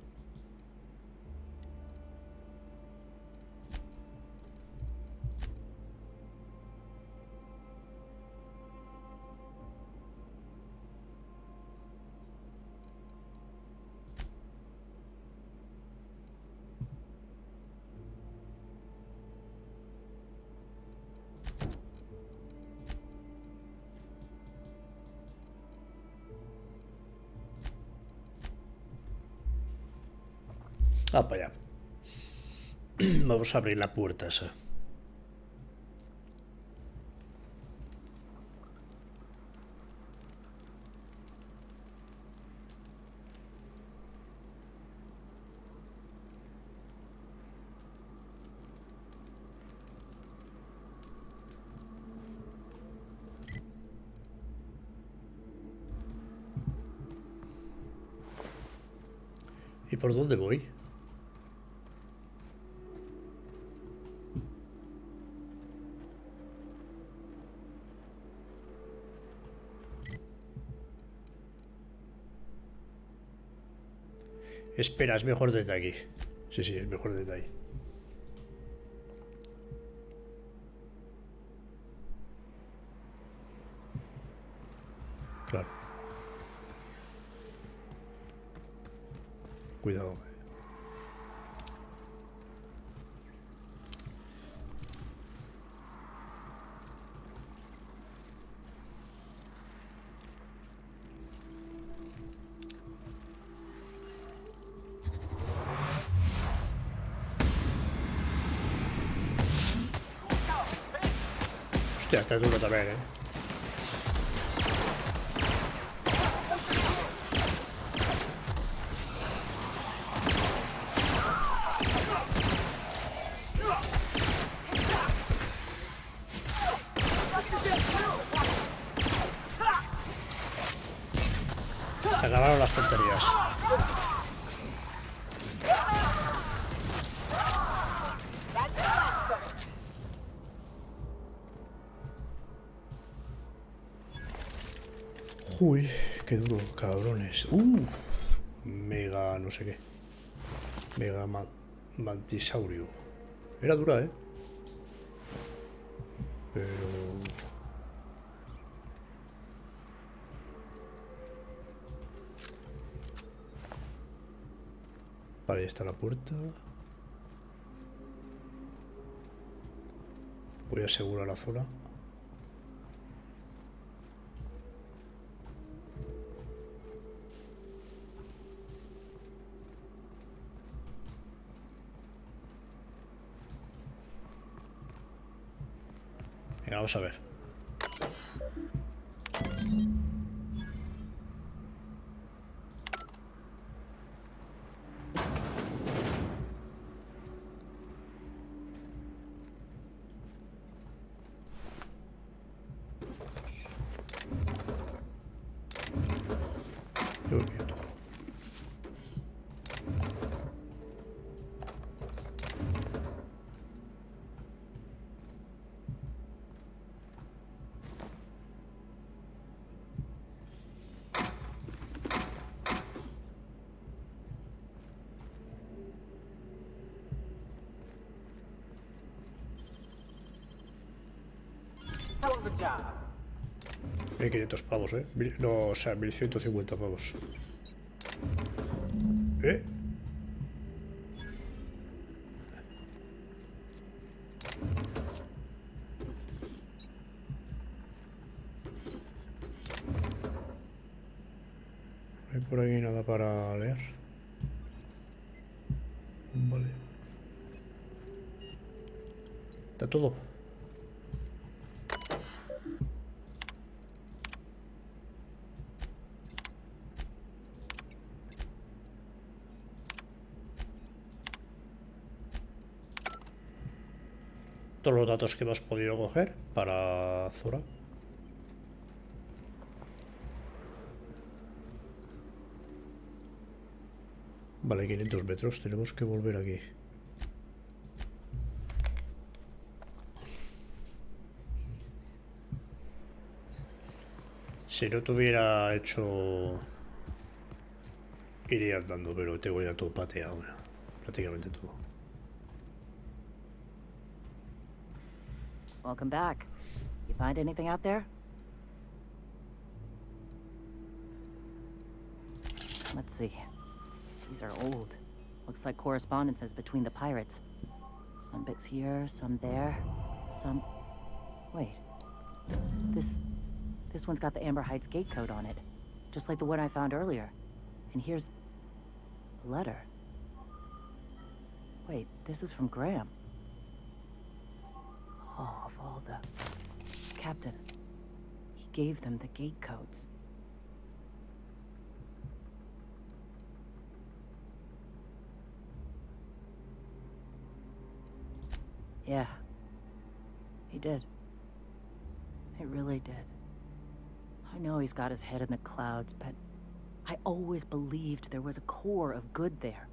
Ah, para allá. Vamos a abrir la puerta esa. ¿Y por dónde voy? Espera, es mejor desde aquí. Sí, sí, es mejor desde ahí. Claro. Cuidado. Hostia, está duro también, ¿eh? pararon las tonterías. Uy, qué duro, cabrones. Mega no sé qué. Mega mantisaurio. Era dura, ¿eh? Pero... Vale, ahí está la puerta. Voy a asegurar la zona. Venga, vamos a ver. Hell of a job. 1500 pavos, ¿eh? No, o sea, 1150 pavos. No hay por aquí nada para leer. Vale. Está todo. Todos los datos que hemos podido coger para Zora. Vale, 500 metros. Tenemos que volver aquí. Si no tuviera hecho... Iría andando, pero tengo ya todo pateado. Prácticamente todo. Welcome back. You find anything out there? Let's see. These are old. Looks like correspondences between the pirates. Some bits here, some there, some... Wait. This one's got the Amber Heights gate code on it. Just like the one I found earlier. And here's... a letter. Wait, this is from Graham. Oh, of all the... Captain. He gave them the gate codes. Yeah. He did. It really did. I know he's got his head in the clouds, but I always believed there was a core of good there.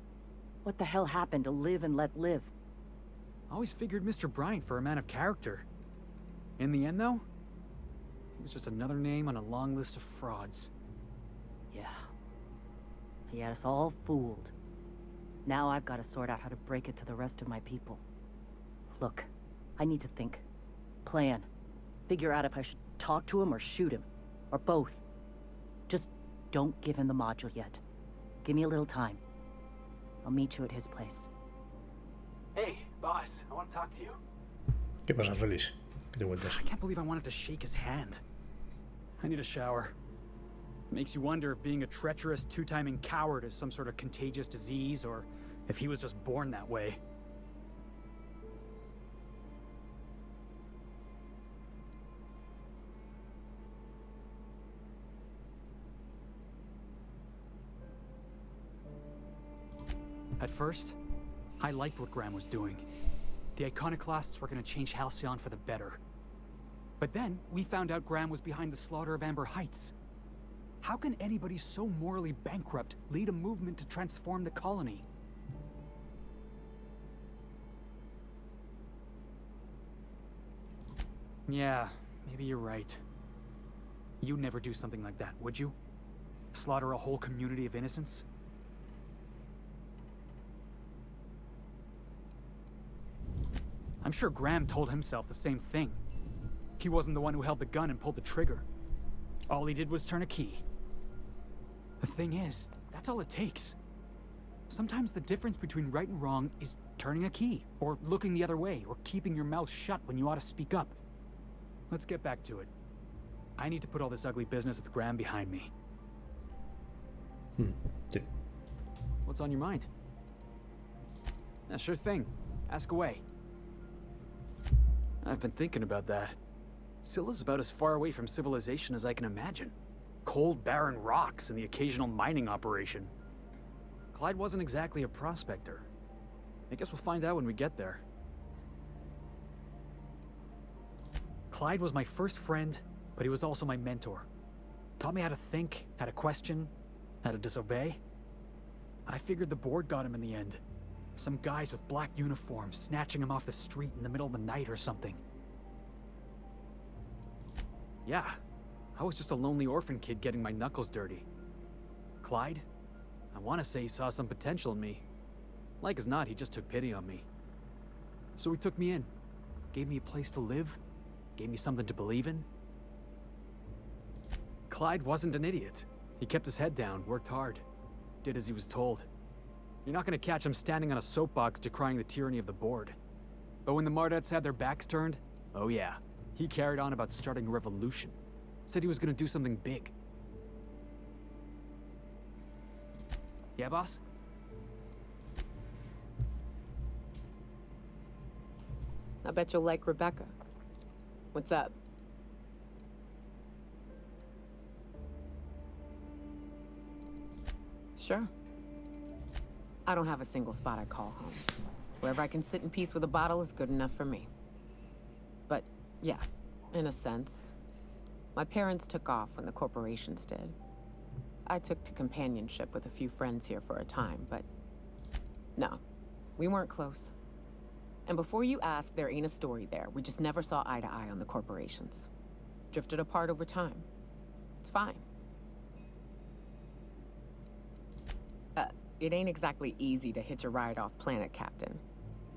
What the hell happened to live and let live? I always figured Mr. Bryant for a man of character. In the end, though, he was just another name on a long list of frauds. Yeah. He had us all fooled. Now I've got to sort out how to break it to the rest of my people. Look, I need to think. Plan. Figure out if I should talk to him or shoot him. Or both. Just don't give him the module yet. Give me a little time. I'll meet you at his place. Hey, boss, I want to talk to you. ¿Qué pasa, Félix? ¿Qué te cuentas? I can't believe I wanted to shake his hand. I need a shower. Makes you wonder if being a treacherous, two-timing coward is some sort of contagious disease, or if he was just born that way. At first, I liked what Graham was doing. The Iconoclasts were going to change Halcyon for the better. But then, we found out Graham was behind the slaughter of Amber Heights. How can anybody so morally bankrupt lead a movement to transform the colony? Yeah, maybe you're right. You'd never do something like that, would you? Slaughter a whole community of innocents? I'm sure Graham told himself the same thing. He wasn't the one who held the gun and pulled the trigger. All he did was turn a key. The thing is, that's all it takes. Sometimes the difference between right and wrong is turning a key, or looking the other way, or keeping your mouth shut when you ought to speak up. Let's get back to it. I need to put all this ugly business with Graham behind me. What's on your mind? Yeah, sure thing. Ask away. I've been thinking about that. Scylla's about as far away from civilization as I can imagine. Cold, barren rocks and the occasional mining operation. Clyde wasn't exactly a prospector. I guess we'll find out when we get there. Clyde was my first friend, but he was also my mentor. Taught me how to think, how to question, how to disobey. I figured the board got him in the end. Some guys with black uniforms snatching him off the street in the middle of the night or something. Yeah, I was just a lonely orphan kid getting my knuckles dirty. Clyde? I want to say he saw some potential in me. Like as not, he just took pity on me. So he took me in, gave me a place to live, gave me something to believe in. Clyde wasn't an idiot. He kept his head down, worked hard, did as he was told. You're not gonna catch him standing on a soapbox decrying the tyranny of the board. But when the Mardets had their backs turned, oh yeah, he carried on about starting a revolution. Said he was gonna do something big. Yeah, boss? I bet you'll like Rebecca. What's up? Sure. I don't have a single spot I call home. Wherever I can sit in peace with a bottle is good enough for me. But, yes, in a sense. My parents took off when the corporations did. I took to companionship with a few friends here for a time, but... no, we weren't close. And before you ask, there ain't a story there. We just never saw eye to eye on the corporations. Drifted apart over time. It's fine. It ain't exactly easy to hitch a ride off planet, Captain.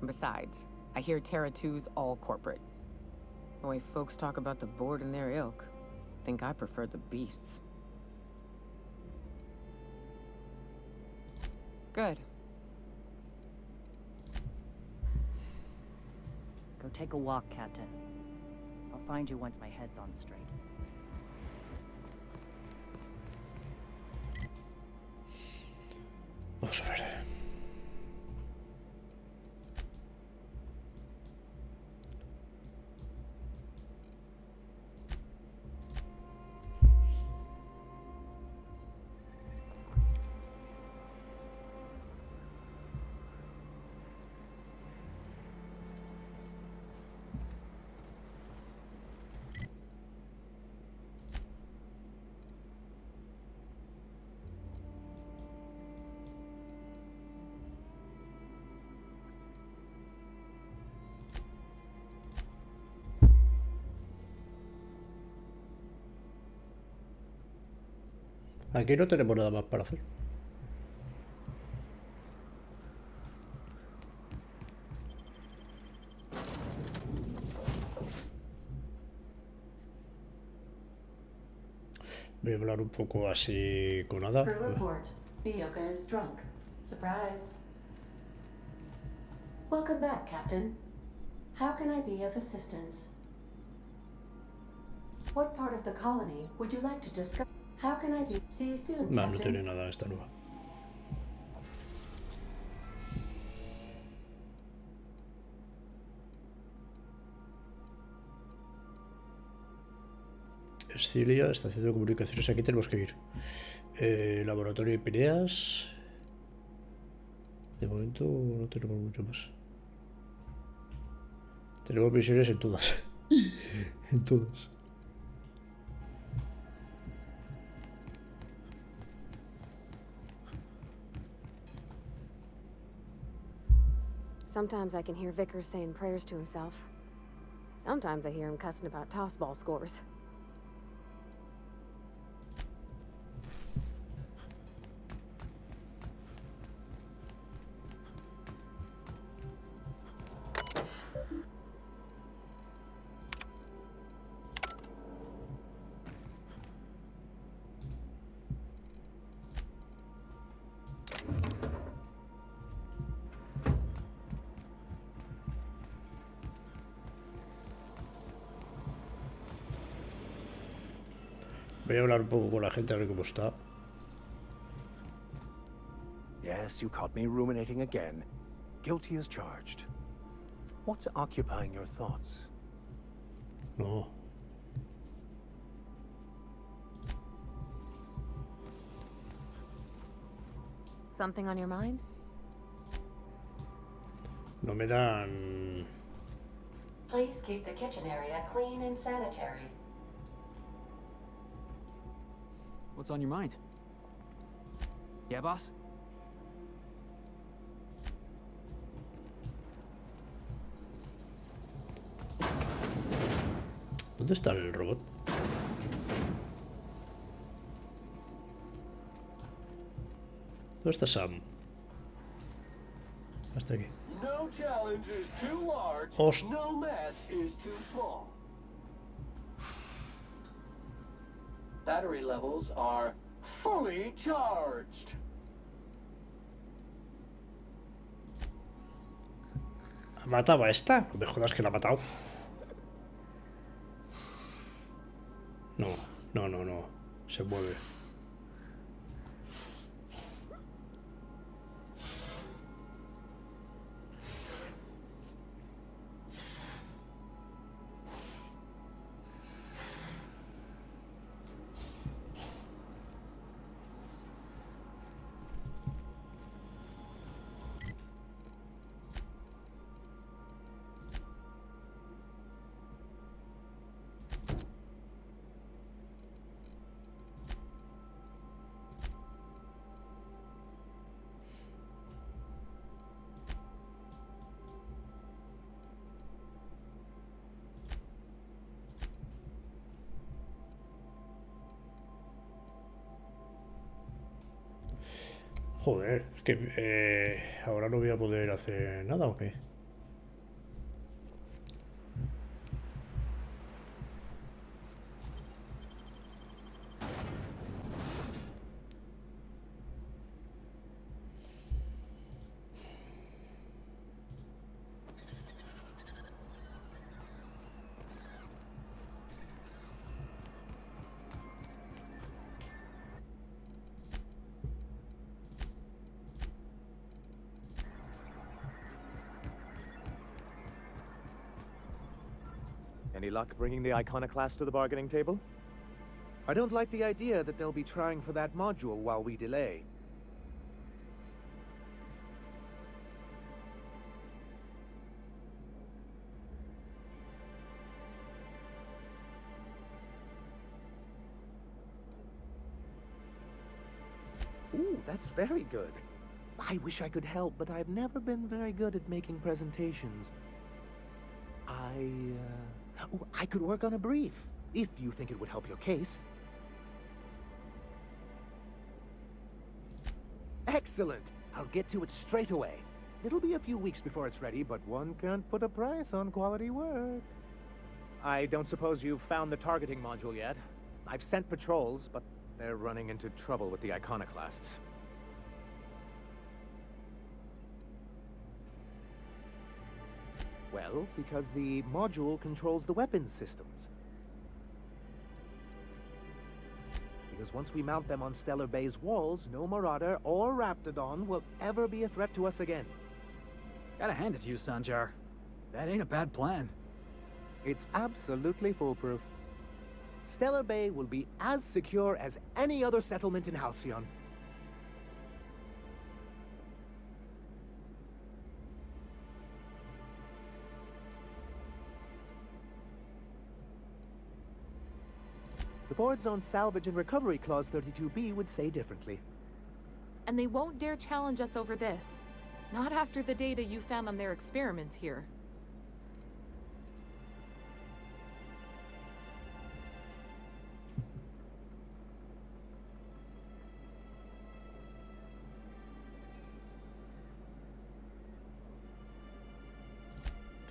And besides, I hear Terra 2's all corporate. The way folks talk about the board and their ilk, think I prefer the beasts. Good. Go take a walk, Captain. I'll find you once my head's on straight. Vamos a ver. Aquí no tenemos nada más para hacer. Voy a hablar un poco así con Ada. Crew report. Mioka is drunk. Surprise. Welcome back, Captain. How can I be of assistance? What part of the colony would you like to discuss? How can I be? See you soon, No, no Captain. tiene nada esta nueva. Escilia, estación de comunicaciones. Aquí tenemos que ir. Laboratorio de Pineas. De momento no tenemos mucho más. Tenemos misiones en todas. En todas. Sometimes I can hear Vickers saying prayers to himself. Sometimes I hear him cussing about tossball scores. Voy a hablar un poco con la gente a ver cómo está. Yes, you caught me ruminating again. Guilty as charged. What's occupying your thoughts? No. Something on your mind? No me dan... Please keep the kitchen area clean and sanitary. What's on your mind? Yeah, boss? ¿Dónde está el robot? ¿Dónde está Sam? Hasta aquí. No challenge is too large. Host. No mess is too small. Battery levels are fully charged. ¿Ha matado a esta? No me jodas que la ha matado. No, no, no, no. Se mueve. Joder, es que ahora no voy a poder hacer nada, ¿o qué? Any luck bringing the iconoclast to the bargaining table? I don't like the idea that they'll be trying for that module while we delay. Ooh, that's very good. I wish I could help, but I've never been very good at making presentations. I could work on a brief, if you think it would help your case. Excellent! I'll get to it straight away. It'll be a few weeks before it's ready, but one can't put a price on quality work. I don't suppose you've found the targeting module yet. I've sent patrols, but they're running into trouble with the iconoclasts. Well, because the module controls the weapons systems. Because once we mount them on Stellar Bay's walls, no Marauder or Raptidon will ever be a threat to us again. Gotta hand it to you, Sanjar. That ain't a bad plan. It's absolutely foolproof. Stellar Bay will be as secure as any other settlement in Halcyon. The board's own Salvage and Recovery Clause 32B would say differently. And they won't dare challenge us over this. Not after the data you found on their experiments here.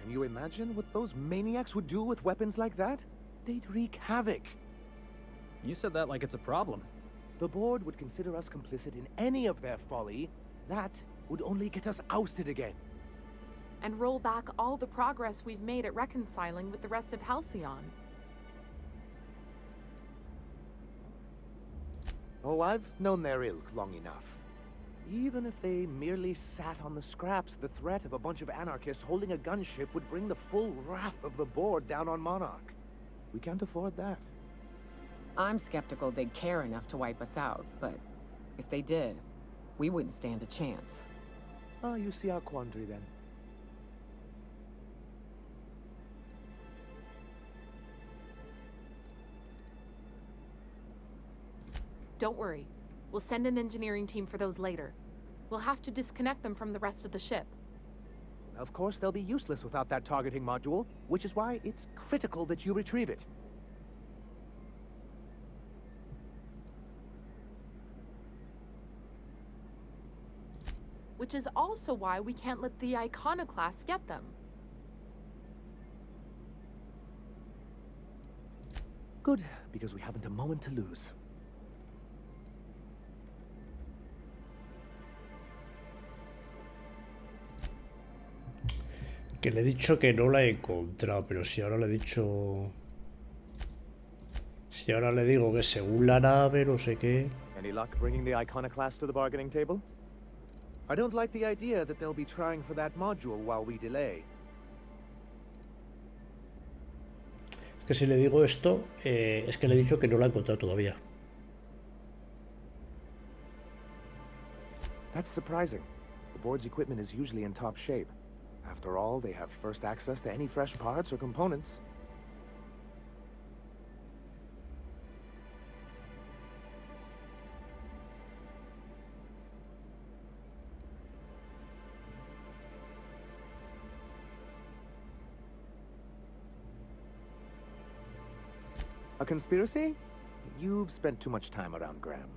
Can you imagine what those maniacs would do with weapons like that? They'd wreak havoc. You said that like it's a problem. The board would consider us complicit in any of their folly. That would only get us ousted again. And roll back all the progress we've made at reconciling with the rest of Halcyon. Oh, I've known their ilk long enough. Even if they merely sat on the scraps, the threat of a bunch of anarchists holding a gunship would bring the full wrath of the board down on Monarch. We can't afford that. I'm skeptical they'd care enough to wipe us out, but if they did, we wouldn't stand a chance. Oh, you see our quandary then. Don't worry. We'll send an engineering team for those later. We'll have to disconnect them from the rest of the ship. Of course, they'll be useless without that targeting module, which is why it's critical that you retrieve it. Which is also why we can't let the Iconoclasts get them. Good, because we haven't a moment to lose. Que le he dicho que no la he encontrado, pero si ahora le he dicho... Si ahora le digo que según la nave, no sé qué... Any luck bringing the Iconoclast to the bargaining table? I don't like the idea that they'll be trying for that module while we delay. Es que si le digo esto, es que le he dicho que no la he encontrado todavía. That's surprising. The board's equipment is usually in top shape. After all, they have first access to any fresh parts or components. A conspiracy? You've spent too much time around Graham.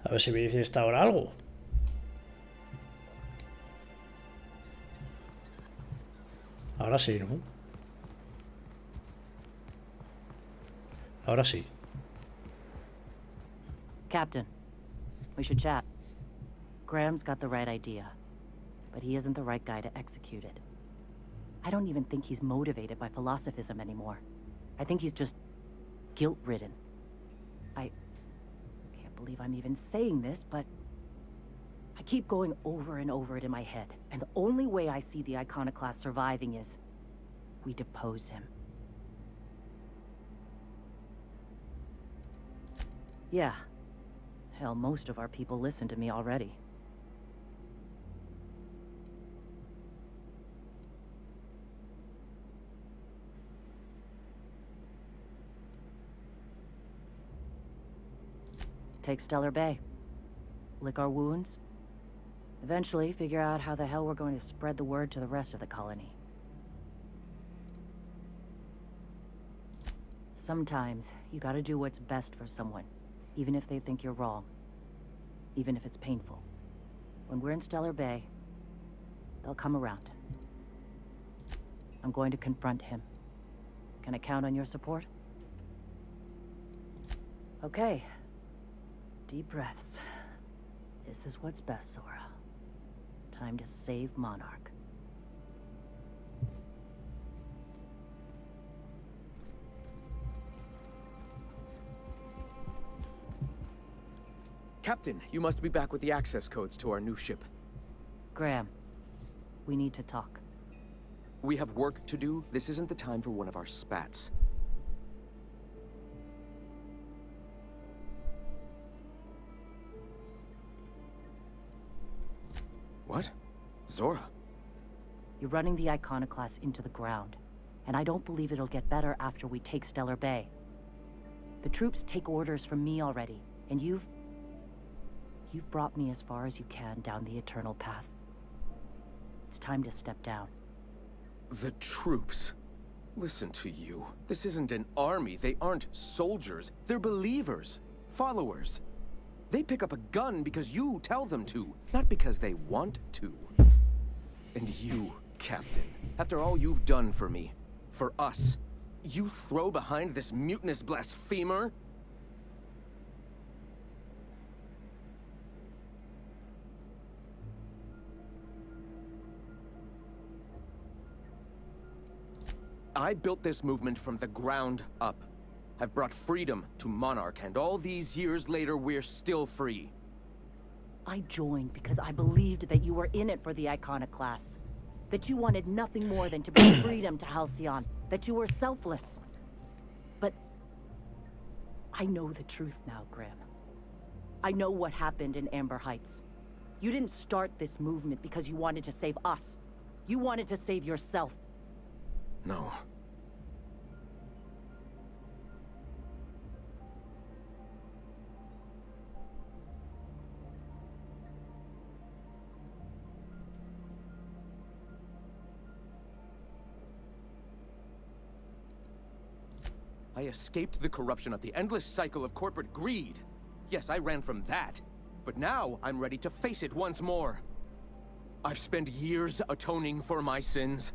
A ver si me dice esta hora algo. Ahora sí, ¿no? Ahora sí. Captain, we should chat. Graham's got the right idea, but he isn't the right guy to execute it. I don't even think he's motivated by philosophism anymore. I think he's just guilt-ridden. I can't believe I'm even saying this, but I keep going over and over it in my head, and the only way I see the Iconoclast surviving is we depose him. Yeah. Hell, most of our people listen to me already. Take Stellar Bay. Lick our wounds. Eventually, figure out how the hell we're going to spread the word to the rest of the colony. Sometimes, you gotta do what's best for someone, even if they think you're wrong. Even if it's painful. When we're in Stellar Bay, they'll come around. I'm going to confront him. Can I count on your support? Okay. Deep breaths. This is what's best, Sora. Time to save Monarch. Captain, you must be back with the access codes to our new ship. Graham, we need to talk. We have work to do. This isn't the time for one of our spats. What? Zora? You're running the Iconoclast into the ground, and I don't believe it'll get better after we take Stellar Bay. The troops take orders from me already, and you've brought me as far as you can down the Eternal Path. It's time to step down. The troops? Listen to you. This isn't an army. They aren't soldiers. They're believers. Followers. They pick up a gun because you tell them to, not because they want to. And you, Captain, after all you've done for me, for us, you throw behind this mutinous blasphemer? I built this movement from the ground up. I've brought freedom to Monarch, and all these years later, we're still free. I joined because I believed that you were in it for the Iconoclasts. That you wanted nothing more than to bring freedom to Halcyon. That you were selfless. But I know the truth now, Graham. I know what happened in Amber Heights. You didn't start this movement because you wanted to save us. You wanted to save yourself. No. I escaped the corruption of the endless cycle of corporate greed. Yes, I ran from that. But now I'm ready to face it once more. I've spent years atoning for my sins.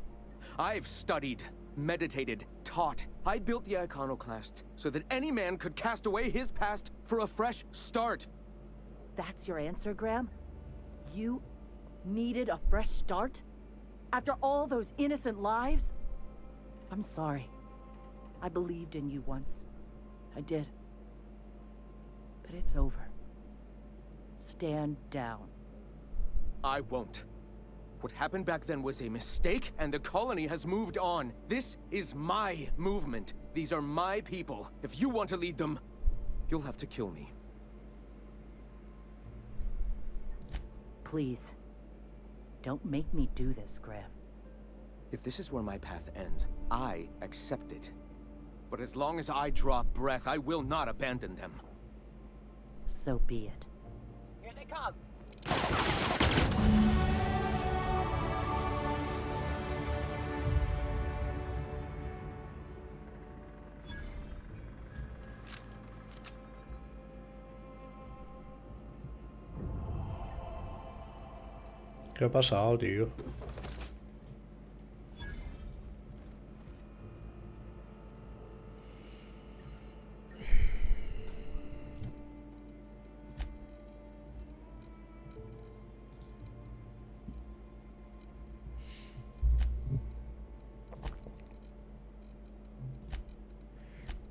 I've studied, meditated, taught. I built the Iconoclasts so that any man could cast away his past for a fresh start. That's your answer, Graham? You needed a fresh start? After all those innocent lives? I'm sorry. I believed in you once. I did. But it's over. Stand down. I won't. What happened back then was a mistake, and the colony has moved on. This is my movement. These are my people. If you want to lead them, you'll have to kill me. Please. Don't make me do this, Graham. If this is where my path ends, I accept it. But as long as I draw breath, I will not abandon them. So be it. Here they come. ¿Qué ha pasado, tío?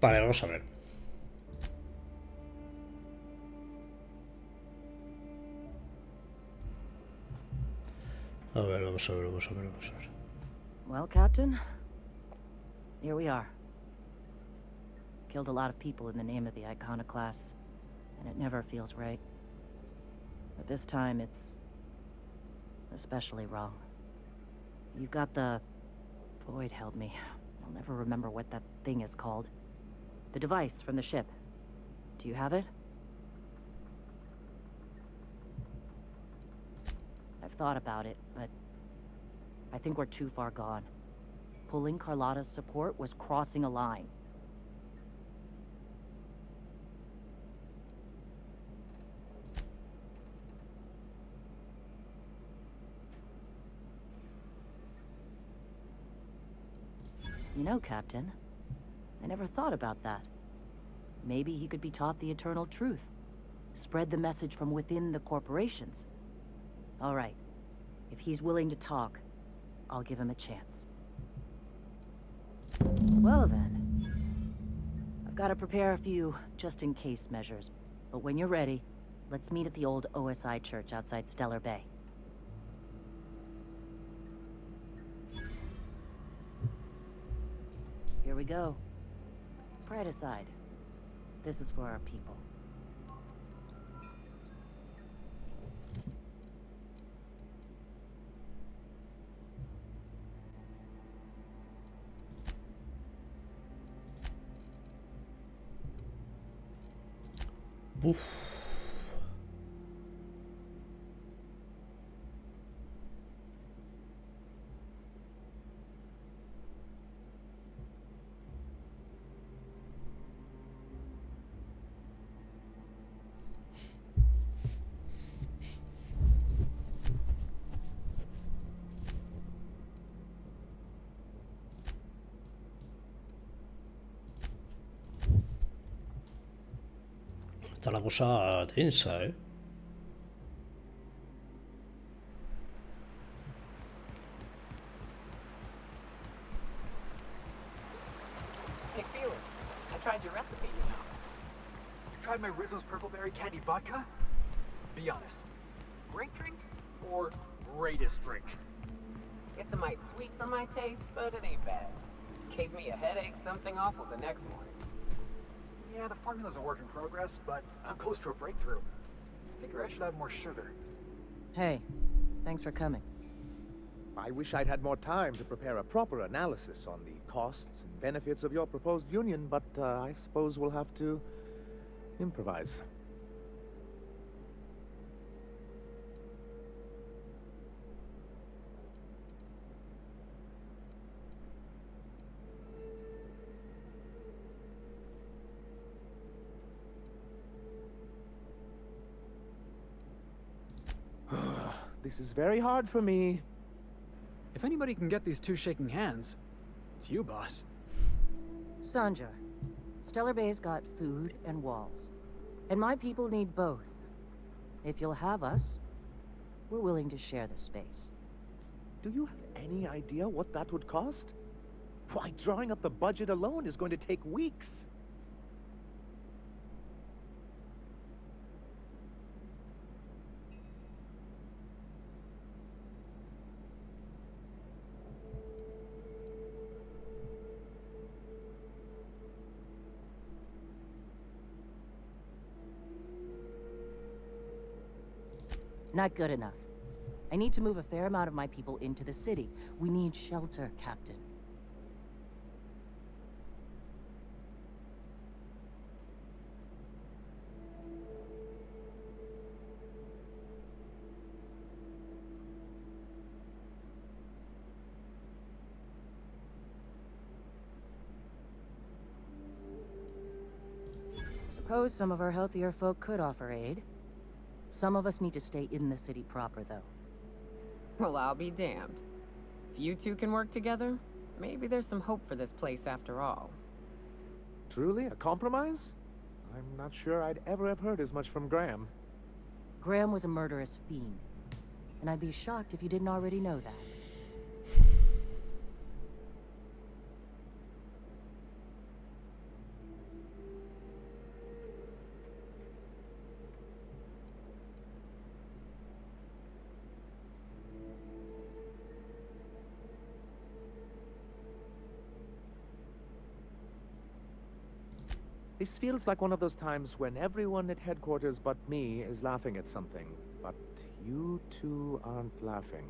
Vale, vamos a ver. Vamos a ver. Well, Captain, here we are. Killed a lot of people in the name of the Iconoclasts, and it never feels right. But this time, it's especially wrong. You've got the... Void held me. I'll never remember what that thing is called. The device from the ship. Do you have it? I've thought about it, but I think we're too far gone. Pulling Carlotta's support was crossing a line. You know, Captain, I never thought about that. Maybe he could be taught the eternal truth. Spread the message from within the corporations. All right. If he's willing to talk, I'll give him a chance. Well then, I've got to prepare a few just-in-case measures. But when you're ready, let's meet at the old OSI church outside Stellar Bay. Here we go. Pride aside, this is for our people. Uf. Está la cosa tensa, ¿eh? Hey, Felix, I tried your recipe, you know. You tried my Rizzo's Purple Berry Candy Vodka? Be honest. Great drink or greatest drink? It's a mite sweet for my taste, but it ain't bad. Gave me a headache, something awful the next morning. Yeah, the formula's a work in progress, but I'm close to a breakthrough. Figure I should add more sugar. Hey, thanks for coming. I wish I'd had more time to prepare a proper analysis on the costs and benefits of your proposed union, but I suppose we'll have to improvise. This is very hard for me. If anybody can get these two shaking hands, it's you, boss. Sanja, Stellar Bay's got food and walls. And my people need both. If you'll have us, we're willing to share the space. Do you have any idea what that would cost? Why, drawing up the budget alone is going to take weeks. Not good enough. I need to move a fair amount of my people into the city. We need shelter, Captain. Suppose some of our healthier folk could offer aid. Some of us need to stay in the city proper, though. Well, I'll be damned. If you two can work together, maybe there's some hope for this place after all. Truly, a compromise? I'm not sure I'd ever have heard as much from Graham. Graham was a murderous fiend, and I'd be shocked if you didn't already know that. This feels like one of those times when everyone at headquarters but me is laughing at something, but you two aren't laughing.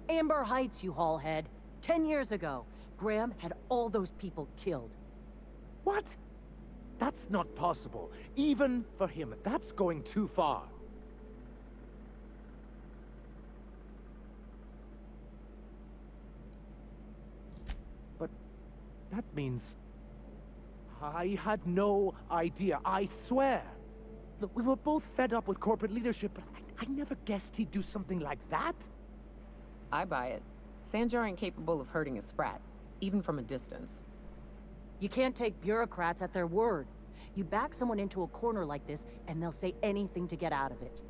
Amber Heights, you haulhead. 10 years ago, Graham had all those people killed. What? That's not possible. Even for him, that's going too far. But that means I had no idea, I swear. Look, we were both fed up with corporate leadership, but I never guessed he'd do something like that. I buy it. Sanjar ain't capable of hurting a sprat, even from a distance. You can't take bureaucrats at their word. You back someone into a corner like this, and they'll say anything to get out of it.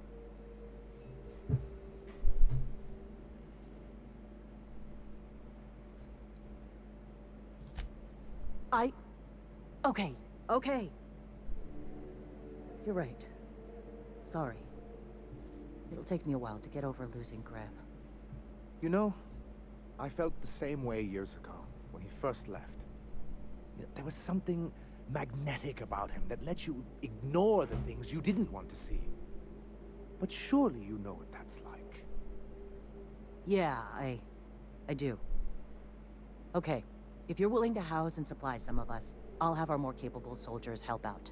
Okay, okay. You're right. Sorry. It'll take me a while to get over losing Graham. You know, I felt the same way years ago, when he first left. There was something magnetic about him that let you ignore the things you didn't want to see. But surely you know what that's like. Yeah, I do. Okay, if you're willing to house and supply some of us, I'll have our more capable soldiers help out.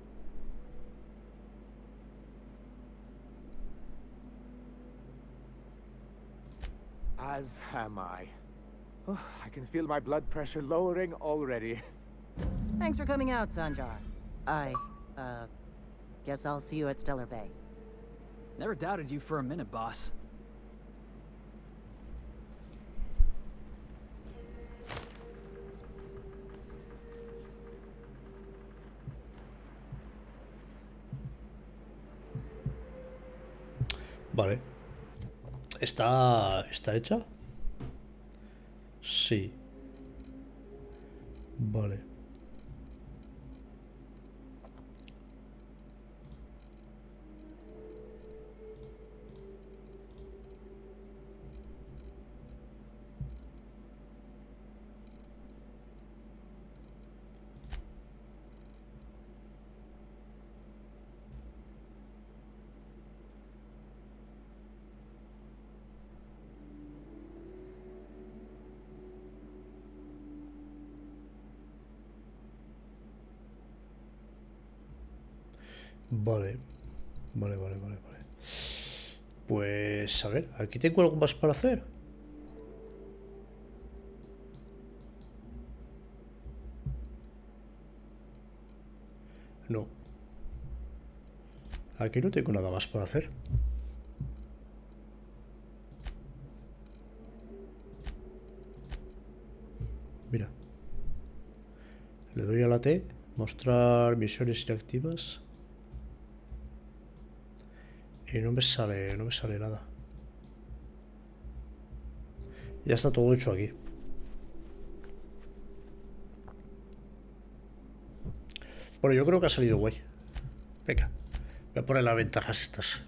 As am I. Oh, I can feel my blood pressure lowering already. Thanks for coming out, Sanjar. Guess I'll see you at Stellar Bay. Never doubted you for a minute, boss. Vale. ¿Está hecha? Sí. Vale. Vale. Vale. Pues a ver, aquí tengo algo más para hacer. No. Aquí no tengo nada más para hacer. Mira. Le doy a la T. Mostrar misiones inactivas. Y no me sale nada. Ya está todo hecho aquí. Bueno, yo creo que ha salido guay. Venga, voy a poner las ventajas estas.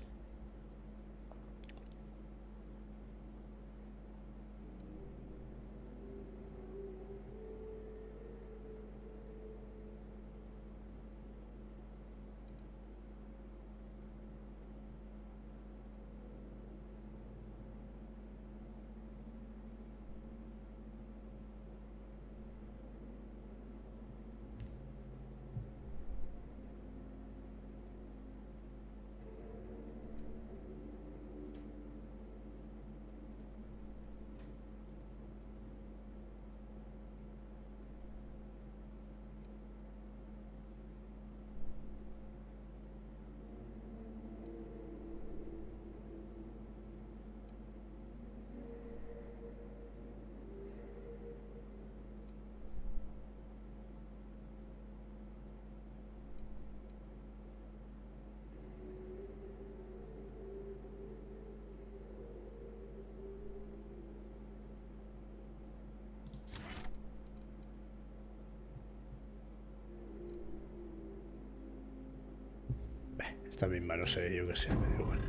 Esta misma, no sé, yo qué sé, me da igual.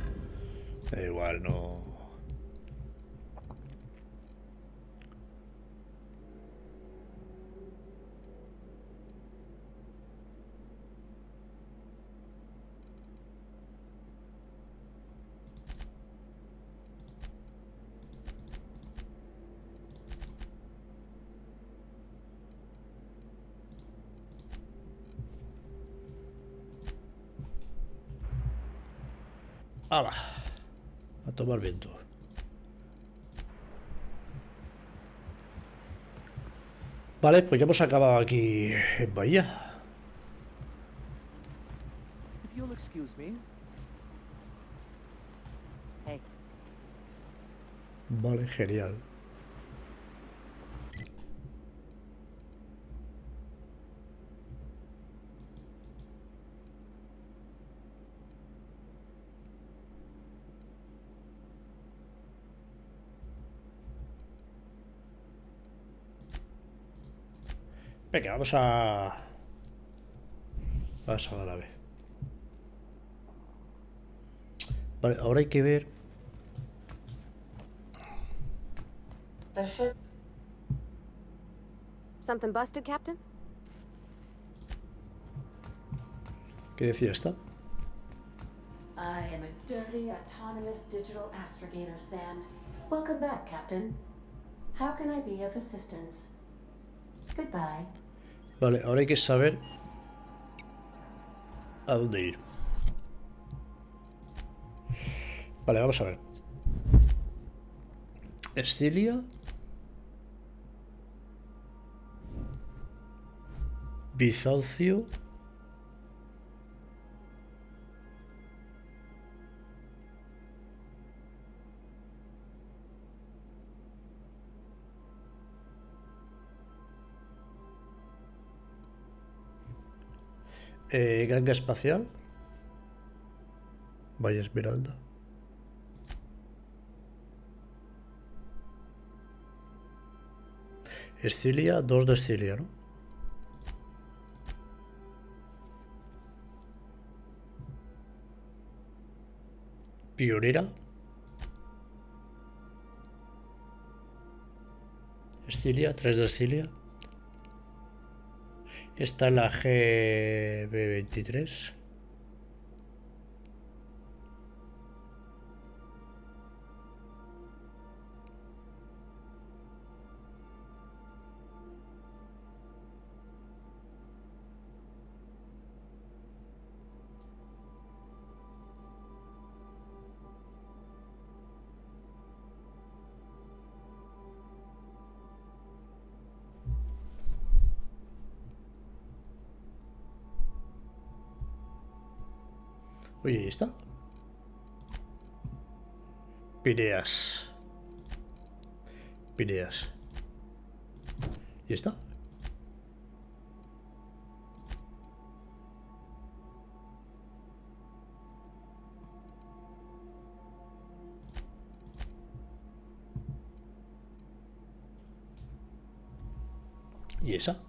Me da igual, no. ¡Hala! A tomar viento. Vale, pues ya hemos acabado aquí en Bahía. If you'll excuse me. Hey. Vale, genial. Venga, vamos a la B. Vale, ahora hay que ver. The ship. Something busted, Captain? ¿Qué decía esta? I am a dirty, autonomous digital astrogator, Sam. Welcome back, Captain. How can I be of assistance? Goodbye. Vale, ahora hay que saber a dónde ir. Vale, vamos a ver. Escilia. Bizancio. Ganga espacial. Bahía Esmeralda. Escilia, 2 de Escilia, ¿no? Pionera. Escilia, 3 de Escilia. Esta es la GB23. Oye, ¿y esta? Pineas. Pineas. ¿Y esta? ¿Y esa?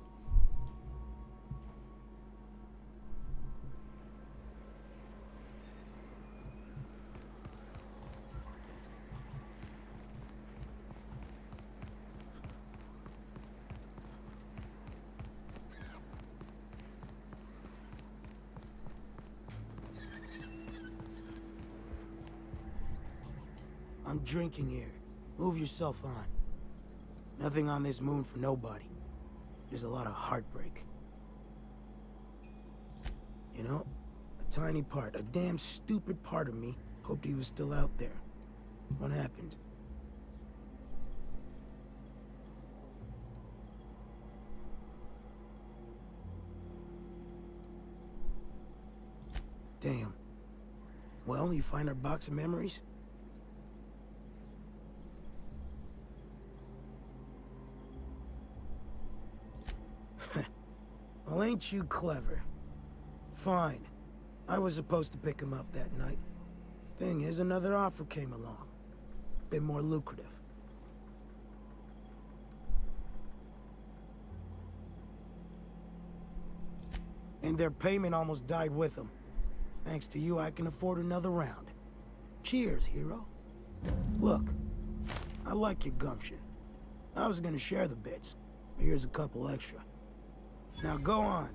I'm drinking here. Move yourself on. Nothing on this moon for nobody. There's a lot of heartbreak. You know, a tiny part, a damn stupid part of me hoped he was still out there. What happened? Damn. Well, you find our box of memories? Well, ain't you clever? Fine. I was supposed to pick him up that night. Thing is, another offer came along. Bit more lucrative. And their payment almost died with them. Thanks to you, I can afford another round. Cheers, hero. Look, I like your gumption. I was gonna share the bits, but here's a couple extra. Now go on.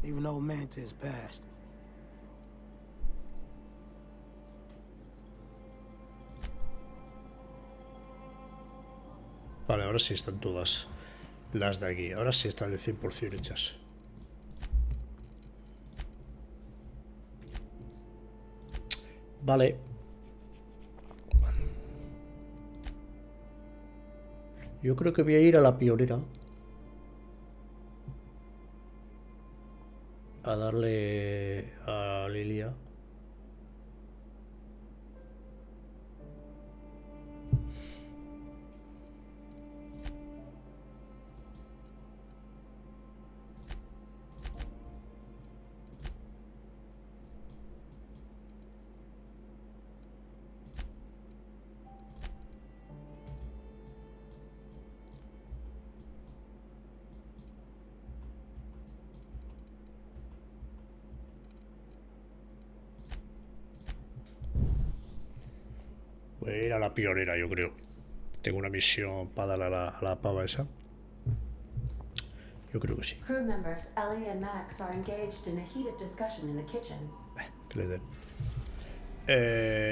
Leave an old man to his past. Vale, ahora sí están todas las de aquí. Ahora sí están al 100% hechas. Vale. Yo creo que voy a ir a la pionera. A darle a Lilia. ir a la pionera, yo creo. Tengo una misión para darle a la pava esa. Yo creo que sí. Crew members Ellie and Max are engaged in a heated discussion in the kitchen. Que le den.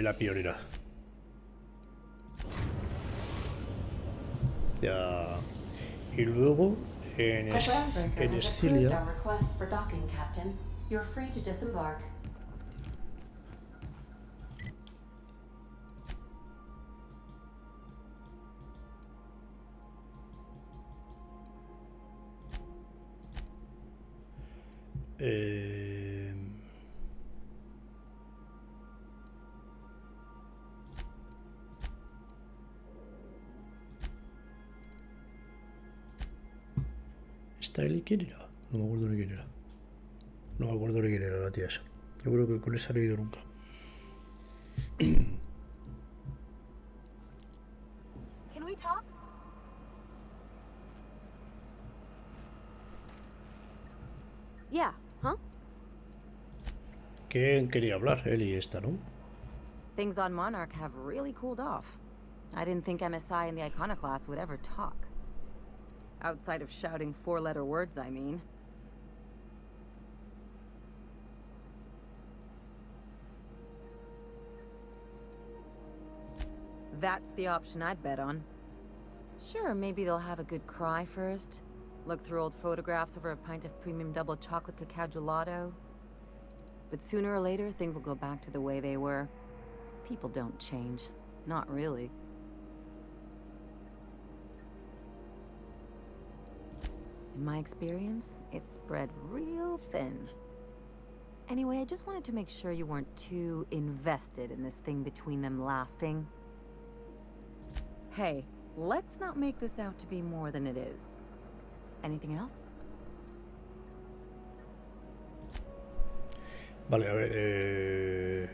La pionera. Ya. Y luego en The groundbreaker has approved Estilia. our request for docking, Captain. You're free to disembark. ¿Está Eli quién era? No me acuerdo de quién era. No me acuerdo de quién era la tía esa. Yo creo que con esa no he ido nunca. Can we talk? Yeah, huh? ¿Quién quería hablar? Eli esta, ¿no? Things on Monarch have really cooled off. I didn't think MSI and the Iconoclast would ever talk. Outside of shouting four-letter words, I mean. That's the option I'd bet on. Sure, maybe they'll have a good cry first. Look through old photographs over a pint of premium double chocolate cacao gelato. But sooner or later, things will go back to the way they were. People don't change. Not really. In my experience, it's spread real thin. Anyway, I just wanted to make sure you weren't too invested in this thing between them lasting. Hey, let's not make this out to be more than it is. Anything else? Vale, a ver.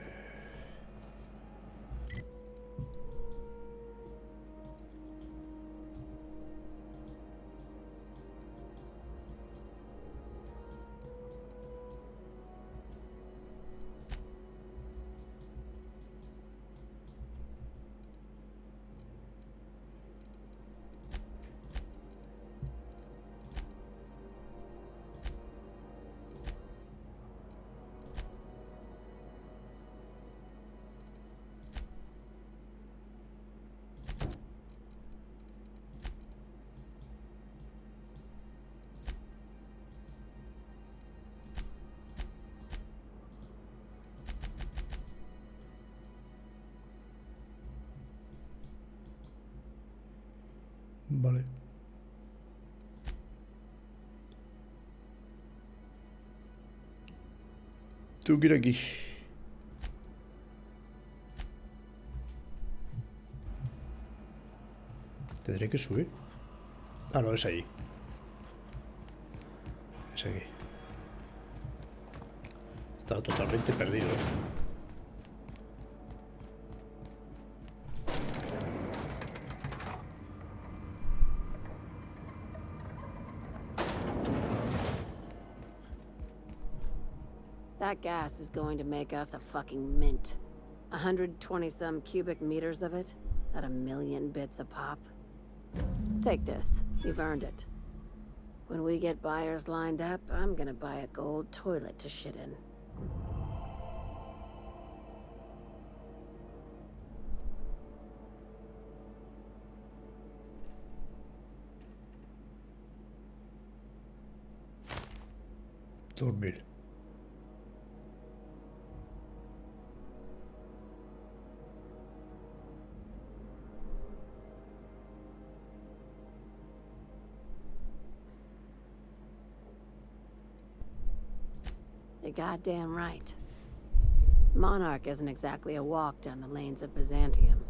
Vale. Tengo que ir aquí. Tendré que subir. Ah, no, es ahí. Es aquí. Estaba totalmente perdido, ¿eh? That gas is going to make us a fucking mint. 120-some cubic meters of it, at 1,000,000 bits a pop. Take this. You've earned it. When we get buyers lined up, I'm gonna buy a gold toilet to shit in. Dormir. You're goddamn right. Monarch isn't exactly a walk down the lanes of Byzantium.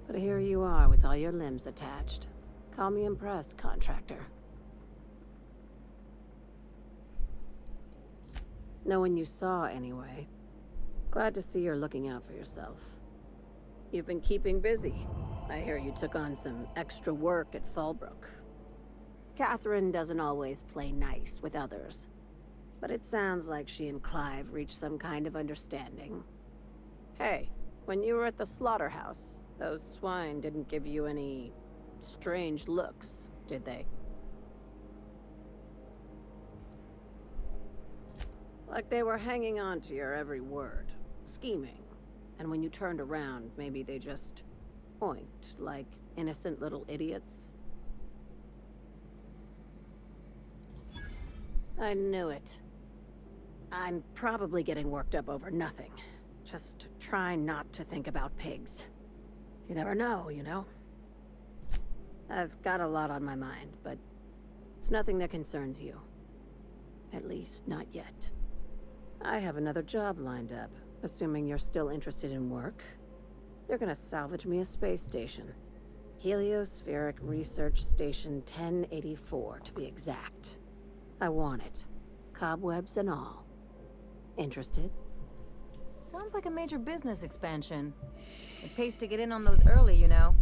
But here you are with all your limbs attached. Call me impressed, contractor. No one you saw, anyway. Glad to see you're looking out for yourself. You've been keeping busy. I hear you took on some extra work at Fallbrook. Catherine doesn't always play nice with others. But it sounds like she and Clive reached some kind of understanding. Hey, when you were at the slaughterhouse, Those swine didn't give you any strange looks, did they? Like they were hanging on to your every word, scheming. And when you turned around, maybe they just point like innocent little idiots. I knew it. I'm probably getting worked up over nothing. Just try not to think about pigs. You never know, you know? I've got a lot on my mind, but it's nothing that concerns you. At least, not yet. I have another job lined up, assuming you're still interested in work. They're gonna salvage me a space station. Heliospheric Research Station 1084, to be exact. I want it. Cobwebs and all. Interested? Sounds like a major business expansion. It pays to get in on those early, you know.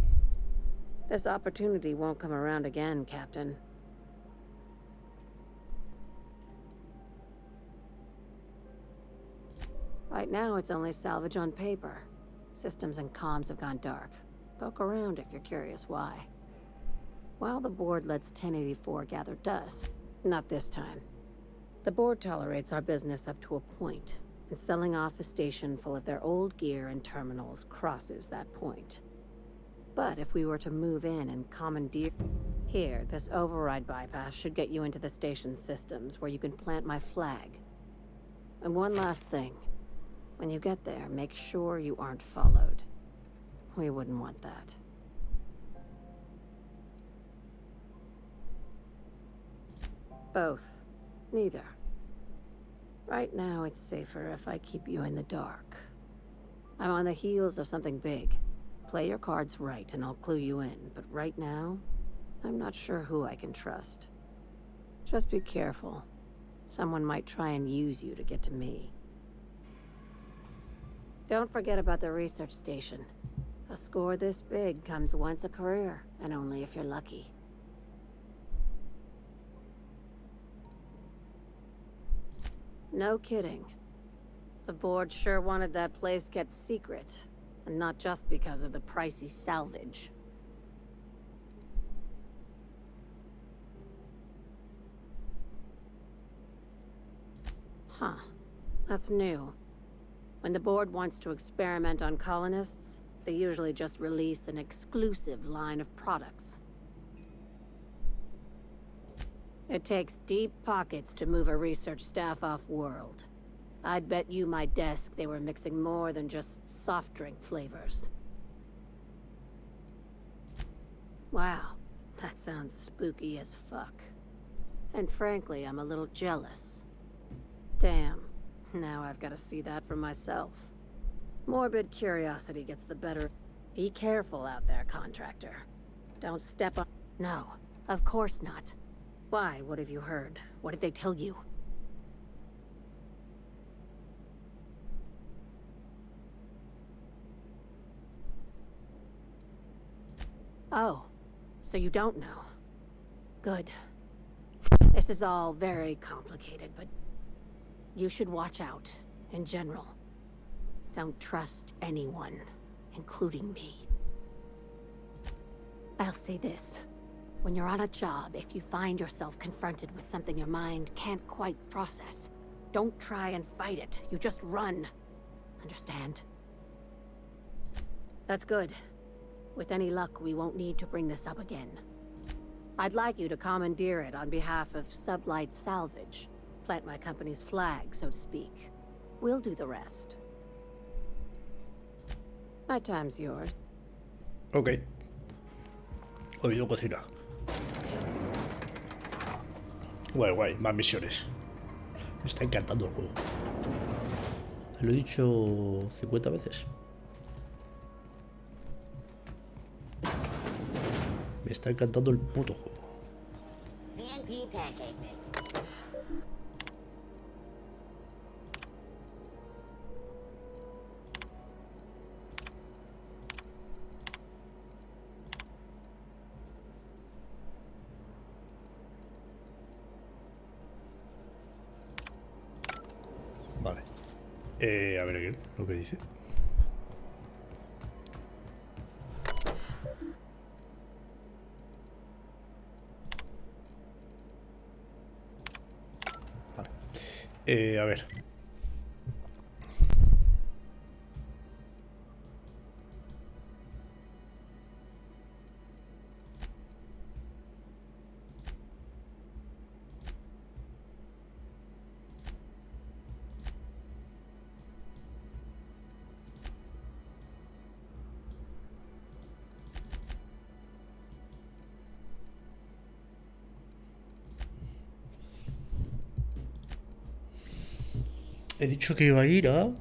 This opportunity won't come around again, Captain. Right now, it's only salvage on paper. Systems and comms have gone dark. Poke around if you're curious why. While the board lets 1084 gather dust, not this time. The board tolerates our business up to a point, and selling off a station full of their old gear and terminals crosses that point. But if we were to move in and commandeer... Here, this override bypass should get you into the station's systems where you can plant my flag. And one last thing. When you get there, make sure you aren't followed. We wouldn't want that. Both. Neither. Right now, it's safer if I keep you in the dark. I'm on the heels of something big. Play your cards right and I'll clue you in, but right now, I'm not sure who I can trust. Just be careful. Someone might try and use you to get to me. Don't forget about the research station. A score this big comes once a career, and only if you're lucky. No kidding. The board sure wanted that place kept secret, and not just because of the pricey salvage. Huh. That's new. When the board wants to experiment on colonists, they usually just release an exclusive line of products. It takes deep pockets to move a research staff off-world. I'd bet you my desk they were mixing more than just soft drink flavors. Wow, that sounds spooky as fuck. And frankly, I'm a little jealous. Damn, now I've got to see that for myself. Morbid curiosity gets the better. Be careful out there, contractor. Don't step on... No, of course not. Why? What have you heard? What did they tell you? Oh, so you don't know. Good. This is all very complicated, but you should watch out, in general. Don't trust anyone, including me. I'll say this. When you're on a job, if you find yourself confronted with something your mind can't quite process, don't try and fight it. You just run. Understand? That's good. With any luck, we won't need to bring this up again. I'd like you to commandeer it on behalf of Sublight Salvage. Plant my company's flag, so to speak. We'll do the rest. My time's yours. Ok. Oído cocina. Guay, guay. Más misiones. Me está encantando el juego. Lo he dicho 50 veces. Me está encantando el puto juego. Vale. A ver aquí lo que dice. A ver. He dicho que iba a ir a...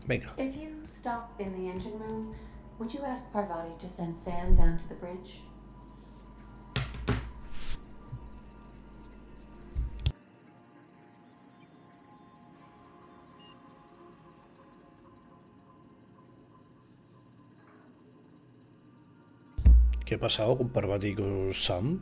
Venga. If you stop in the engine room, would you ask Parvati to send Sam down to the bridge? ¿Qué ha pasado con Parvati y con Sam?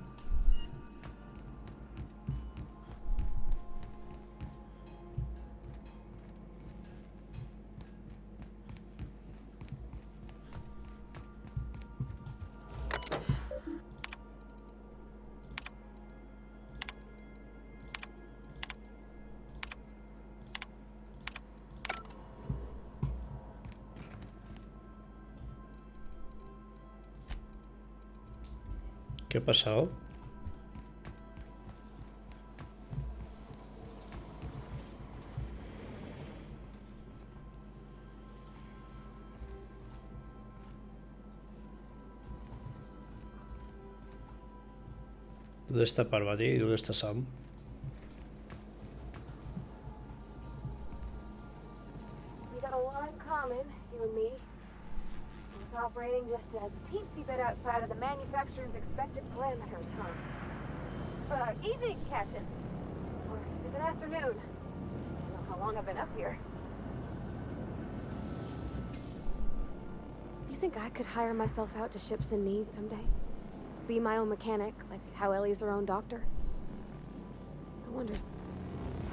¿Qué ha pasado? ¿Dónde está Parvati y dónde está Sam? We got a lot in common, you and me. It's operating just a teensy bit outside of the manufacturer's expected parameters, huh? Evening, Captain. Or is it afternoon? I don't know how long I've been up here. You think I could hire myself out to ships in need someday? Be my own mechanic, like how Ellie's her own doctor? I wonder.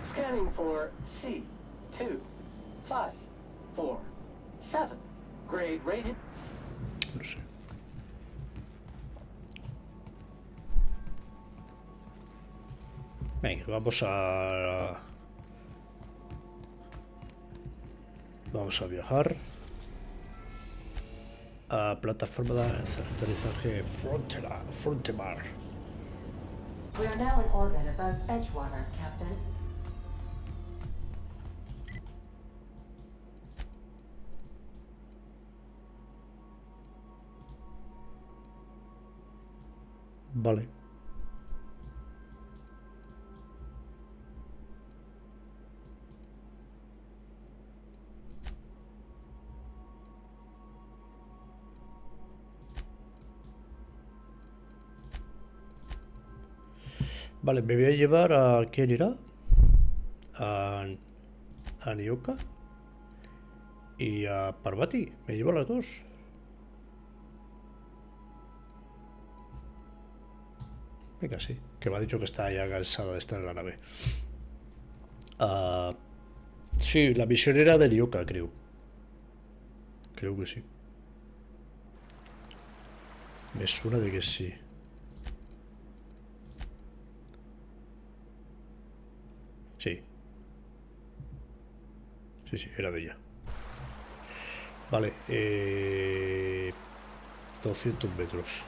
Scanning for C25447. Grade rated. No sé. Venga, vamos a viajar a plataforma de aterrizaje Frontemar. We are now in orbit above Edgewater, Captain. Vale. Vale, me voy a llevar a... ¿Quién irá? A Nyoka y a Parvati. Me llevo a las dos. Venga, sí. Que me ha dicho que está ya cansada de estar en la nave. Sí, la misión era de Nyoka, creo. Creo que sí. Me suena de que sí. Sí. Sí, era de ella. Vale, 200 metros.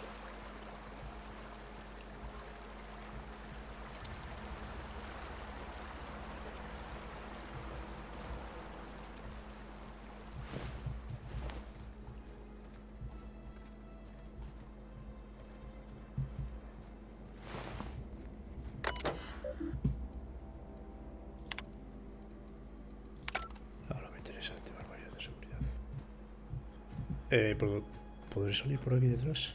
¿Podré salir por aquí detrás?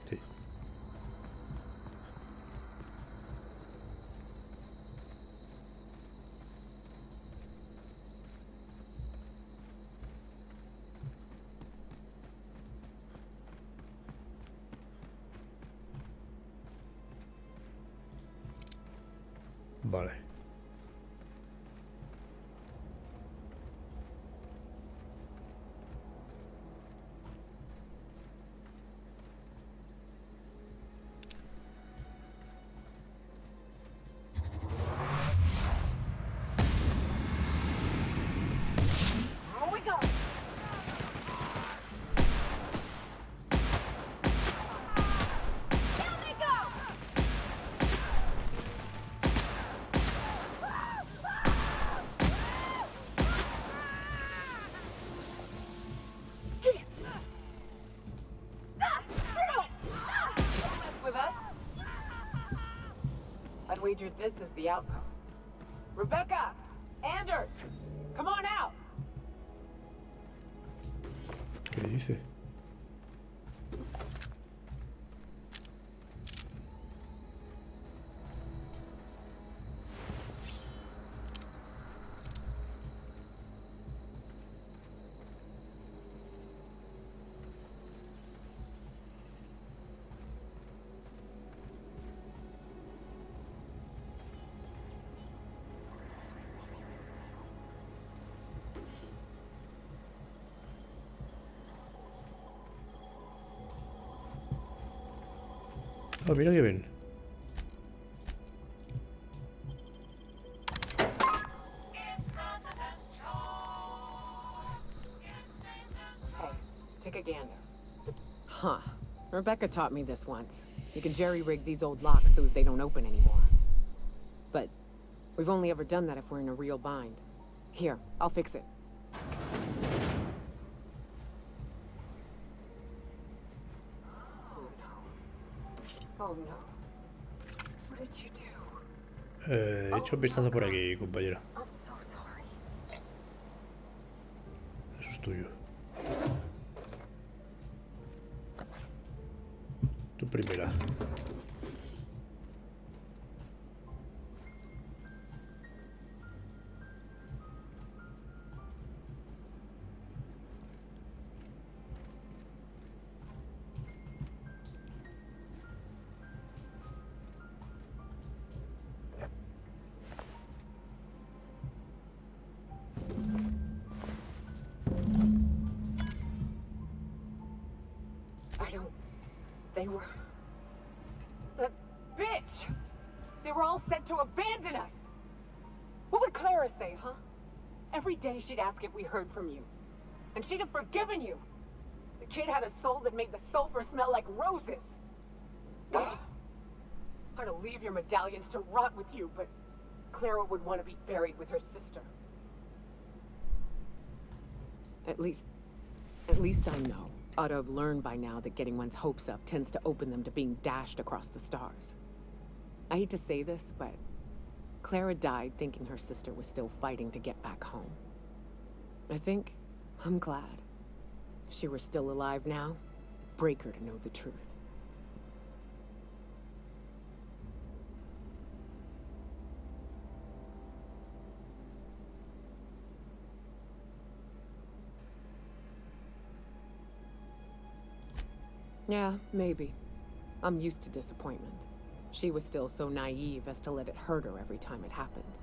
Sí. Vale. Here we go. Down they go. With us? I'd wager this is the outpost. Rebecca! Anders! Come on out! ¿Qué dice? Ah, mira que bien. Hey, take a gander. Huh. Rebecca taught me this once. You can jerry-rig these old locks so as they don't open anymore. But we've only ever done that if we're in a real bind. Here, I'll fix it. Oh no. What did you do? He hecho un vistazo por aquí, compañera. I'm so sorry. Eso es tuyo. Tu primera. They were... That bitch! They were all set to abandon us! What would Clara say, huh? Every day she'd ask if we heard from you. And she'd have forgiven you. The kid had a soul that made the sulfur smell like roses. Ugh. I'd to leave your medallions to rot with you, but Clara would want to be buried with her sister. At least I know. Ought to have learned by now that getting one's hopes up tends to open them to being dashed across the stars. I hate to say this, but Clara died thinking her sister was still fighting to get back home. I think I'm glad. If she were still alive now, it'd break her to know the truth. Yeah, maybe. I'm used to disappointment. She was still so naive as to let it hurt her every time it happened.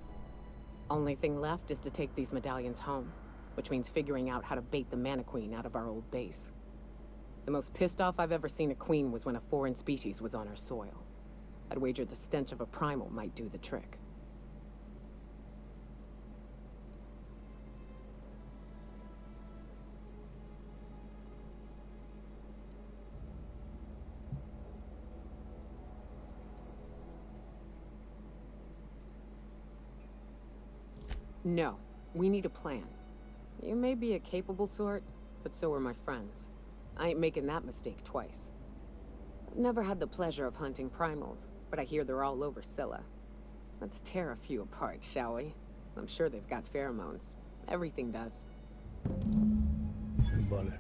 Only thing left is to take these medallions home, which means figuring out how to bait the Mana Queen out of our old base. The most pissed off I've ever seen a queen was when a foreign species was on her soil. I'd wager the stench of a primal might do the trick. No, we need a plan. You may be a capable sort, but so are my friends. I ain't making that mistake twice. I've never had the pleasure of hunting primals, but I hear they're all over Scylla. Let's tear a few apart, shall we? I'm sure they've got pheromones. Everything does. Vale.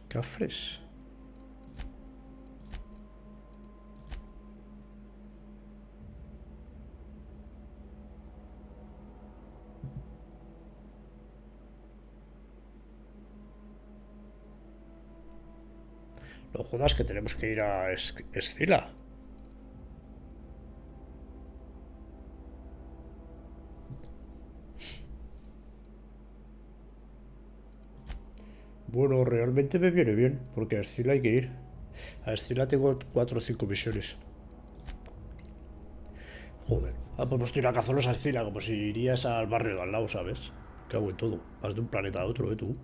Cafres. No jodas que tenemos que ir a Escila. Bueno, realmente me viene bien, porque a Escila hay que ir. A Escila tengo 4 o 5 misiones. Joder, pues ir a cazolos a Escila, como si irías al barrio de al lado, ¿sabes? Cago en todo. Vas de un planeta a otro, tú.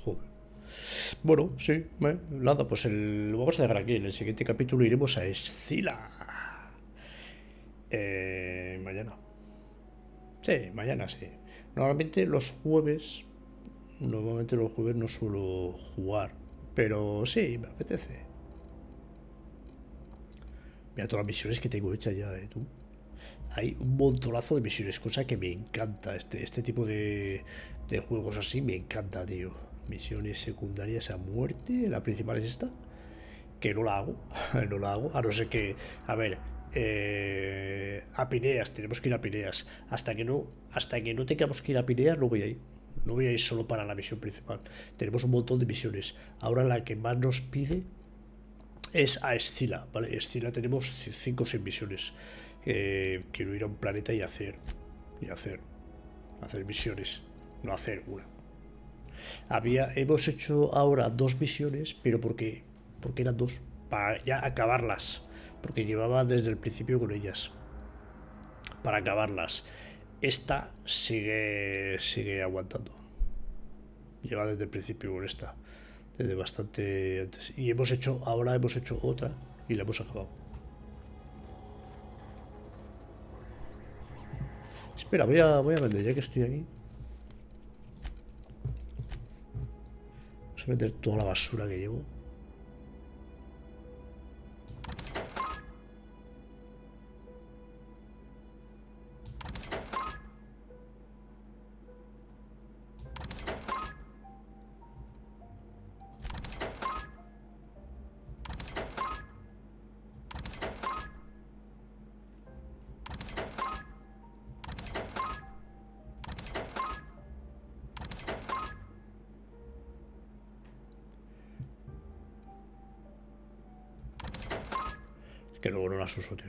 Joder. Bueno, sí, nada, pues lo vamos a dejar aquí. En el siguiente capítulo iremos a Escila. Mañana. Sí, mañana sí. Normalmente los jueves no suelo jugar. Pero sí, me apetece. Mira todas las misiones que tengo hechas ya, tú. Hay un montonazo de misiones, cosa que me encanta. Este tipo de juegos así me encanta, tío. Misiones secundarias a muerte. La principal es esta. Que no la hago. No la hago. A no ser que. A ver. A Pineas. Tenemos que ir a Pineas. Hasta que no tengamos que ir a Pineas, no voy a ir. No voy a ir solo para la misión principal. Tenemos un montón de misiones. Ahora la que más nos pide es a Escila, ¿vale? Escila tenemos 5 o 6 misiones. Quiero ir a un planeta y hacer misiones, no hacer una. Hemos hecho ahora 2 misiones, pero porque eran 2, para ya acabarlas, porque llevaba desde el principio con ellas, para acabarlas. Esta sigue aguantando, lleva desde el principio con esta, desde bastante antes, y hemos hecho otra y la hemos acabado. Espera, voy a vender, ya que estoy aquí. Vamos a vender toda la basura que llevo. Que luego no las uso, tío.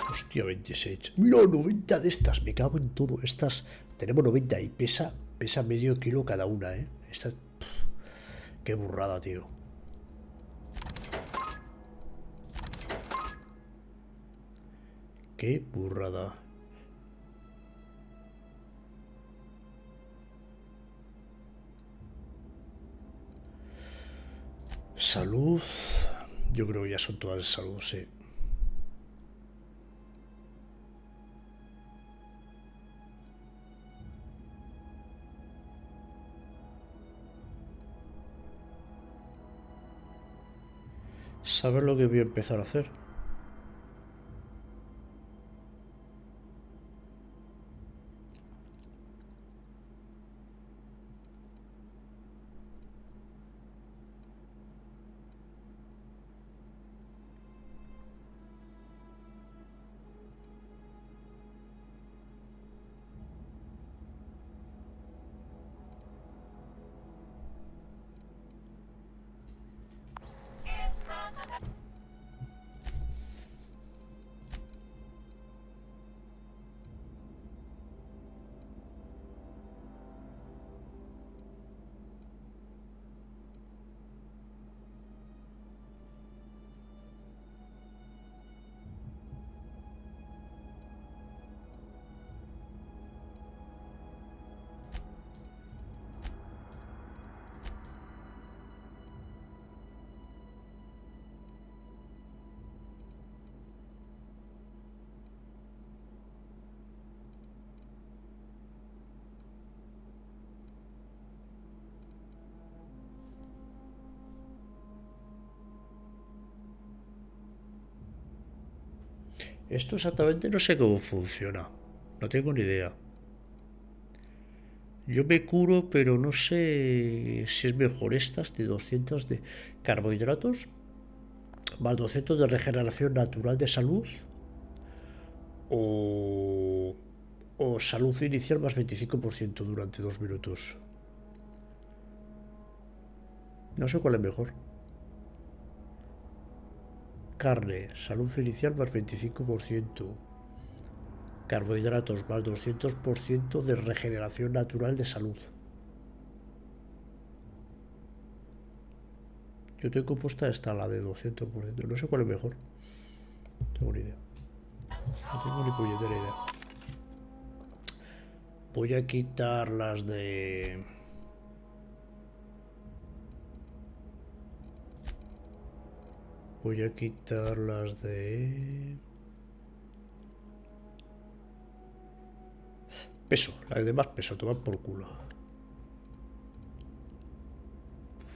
Hostia, 26. Mira, 90 de estas. Me cago en todo. Estas. Tenemos 90 y pesa medio kilo cada una, ¿eh? Esta. Qué burrada, tío. Qué burrada. salud. Yo creo que ya son todas de salud, sí. ¿Sabes lo que voy a empezar a hacer? Esto exactamente no sé cómo funciona. No tengo ni idea. Yo me curo, pero no sé si es mejor estas de 200 de carbohidratos más 200 de regeneración natural de salud o salud inicial más 25% durante 2 minutos. No sé cuál es mejor. Carne, salud inicial más 25%. Carbohidratos más 200% de regeneración natural de salud. Yo tengo puesta esta, la de 200%. No sé cuál es mejor. No tengo ni idea. No tengo ni puñetera idea. Voy a quitar las de... Voy a quitar las de... Peso, las de más peso, tomar por culo.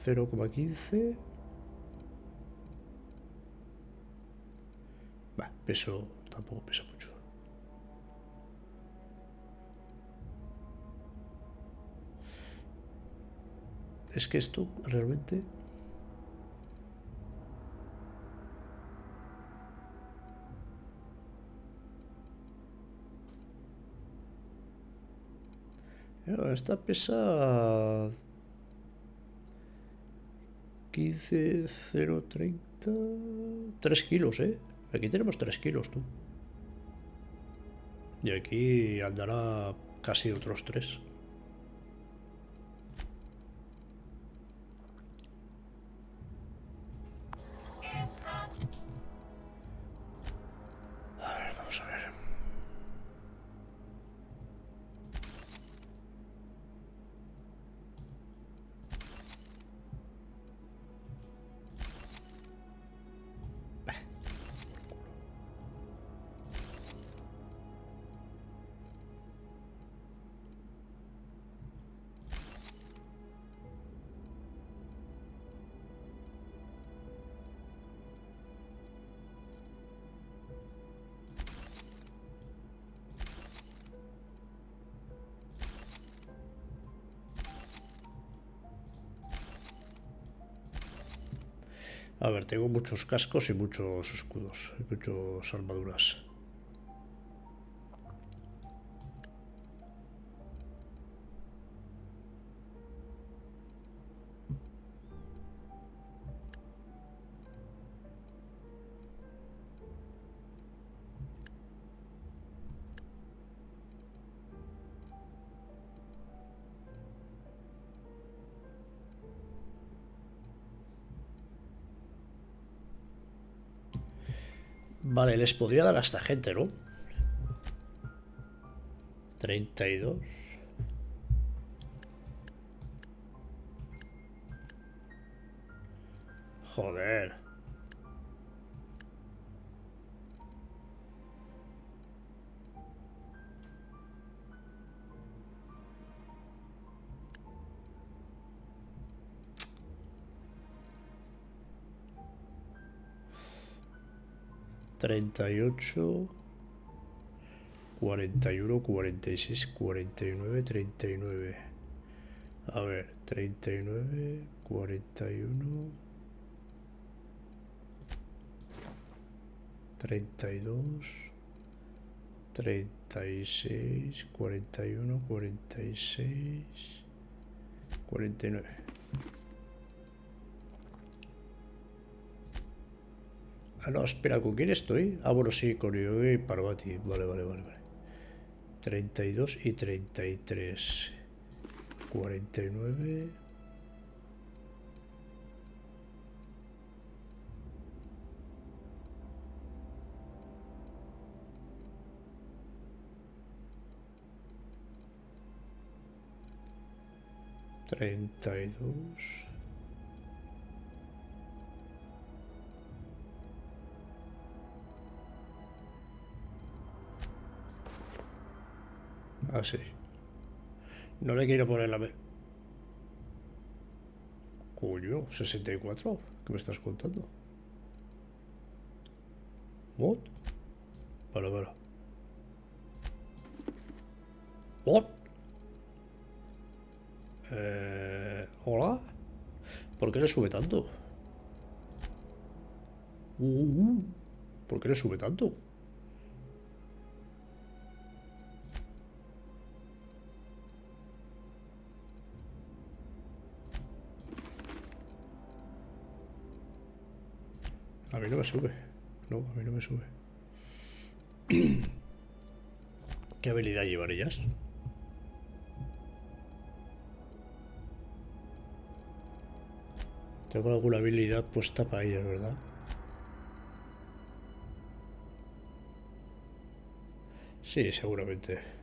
0,15. Bah, peso, tampoco pesa mucho. Es que esto realmente... Esta pesa 15, 0,30, 3 kilos, ¿eh? Aquí tenemos 3 kilos, tú. Y aquí andará casi otros 3. A ver, vamos a ver. A ver, tengo muchos cascos y muchos escudos, y muchas armaduras. Vale, les podría dar a esta gente, ¿no? 32. Joder. Treinta y ocho, 41, 46, 49, 39. A ver, 39, 41, 32, 36, 41, 46, 49. Ah, no, espera, ¿con quién estoy? Ah, bueno, sí, con Yogi y Parvati. Vale. 32 y 33. 49. Treinta y dos. Ah, sí. No le quiero poner la... Coño, 64. ¿Qué me estás contando? ¿What? Vale. ¿What? ¿Hola? ¿Por qué le sube tanto? ¿Por qué le sube tanto? A mí no me sube. No, a mí no me sube. ¿Qué habilidad llevan ellas? Tengo alguna habilidad puesta para ellas, ¿verdad? Sí, seguramente.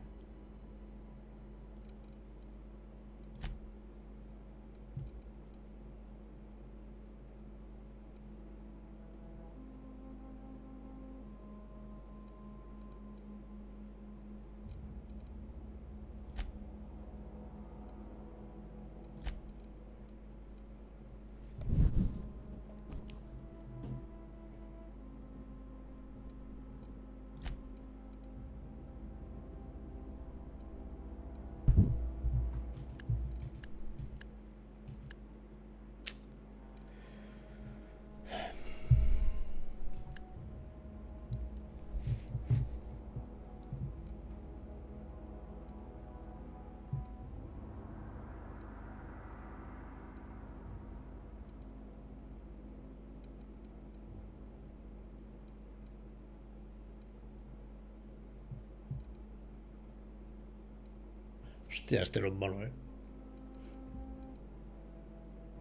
Hostia, este no es malo, ¿eh?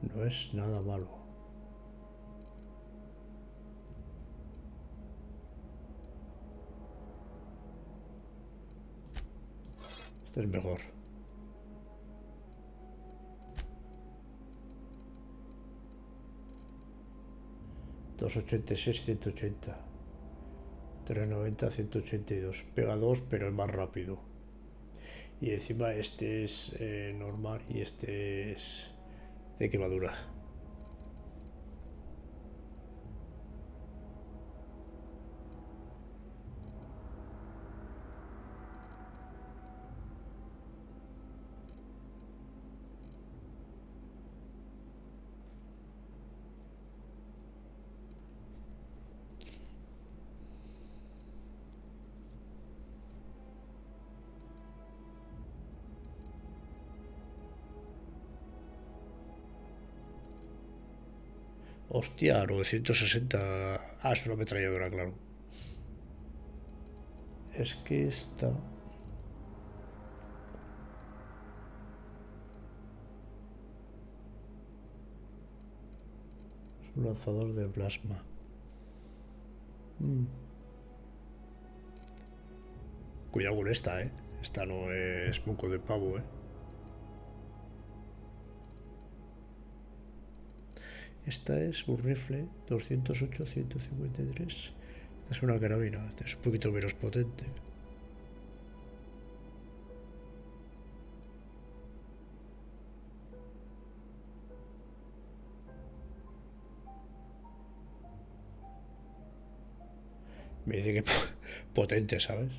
No es nada malo. Este es mejor. $286, 180. 390, 182. Pega 2, pero es más rápido. Y encima este es normal y este es de quemadura. Hostia, 960. Ah, es una ametralladora, claro. Es que esta... es un lanzador de plasma. Cuidado con esta, ¿eh? Esta no es moco de pavo, ¿eh? Esta es un rifle 208-153. Esta es una carabina, esta es un poquito menos potente. Me dice que potente, ¿sabes?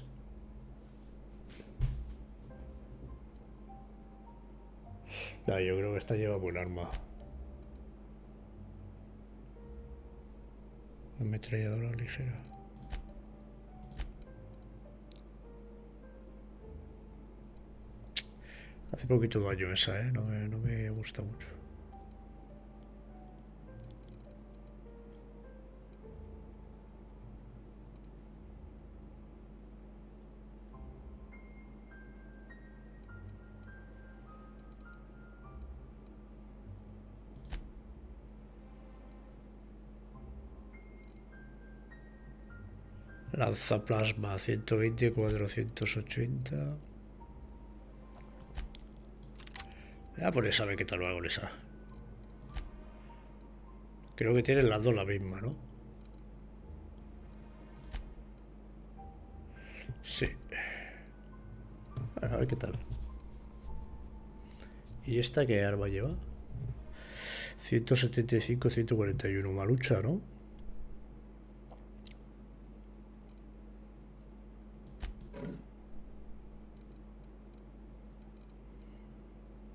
Ya, yo creo que esta lleva buen arma. Ametralladora ligera. Hace poquito daño esa, ¿eh? No me gusta mucho. Lanzaplasma 120, 480. Voy a poner a ver qué tal lo hago con esa. Creo que tienen las dos la misma, ¿no? Sí. A ver qué tal. ¿Y esta qué arma lleva? 175, 141. Malucha, ¿no?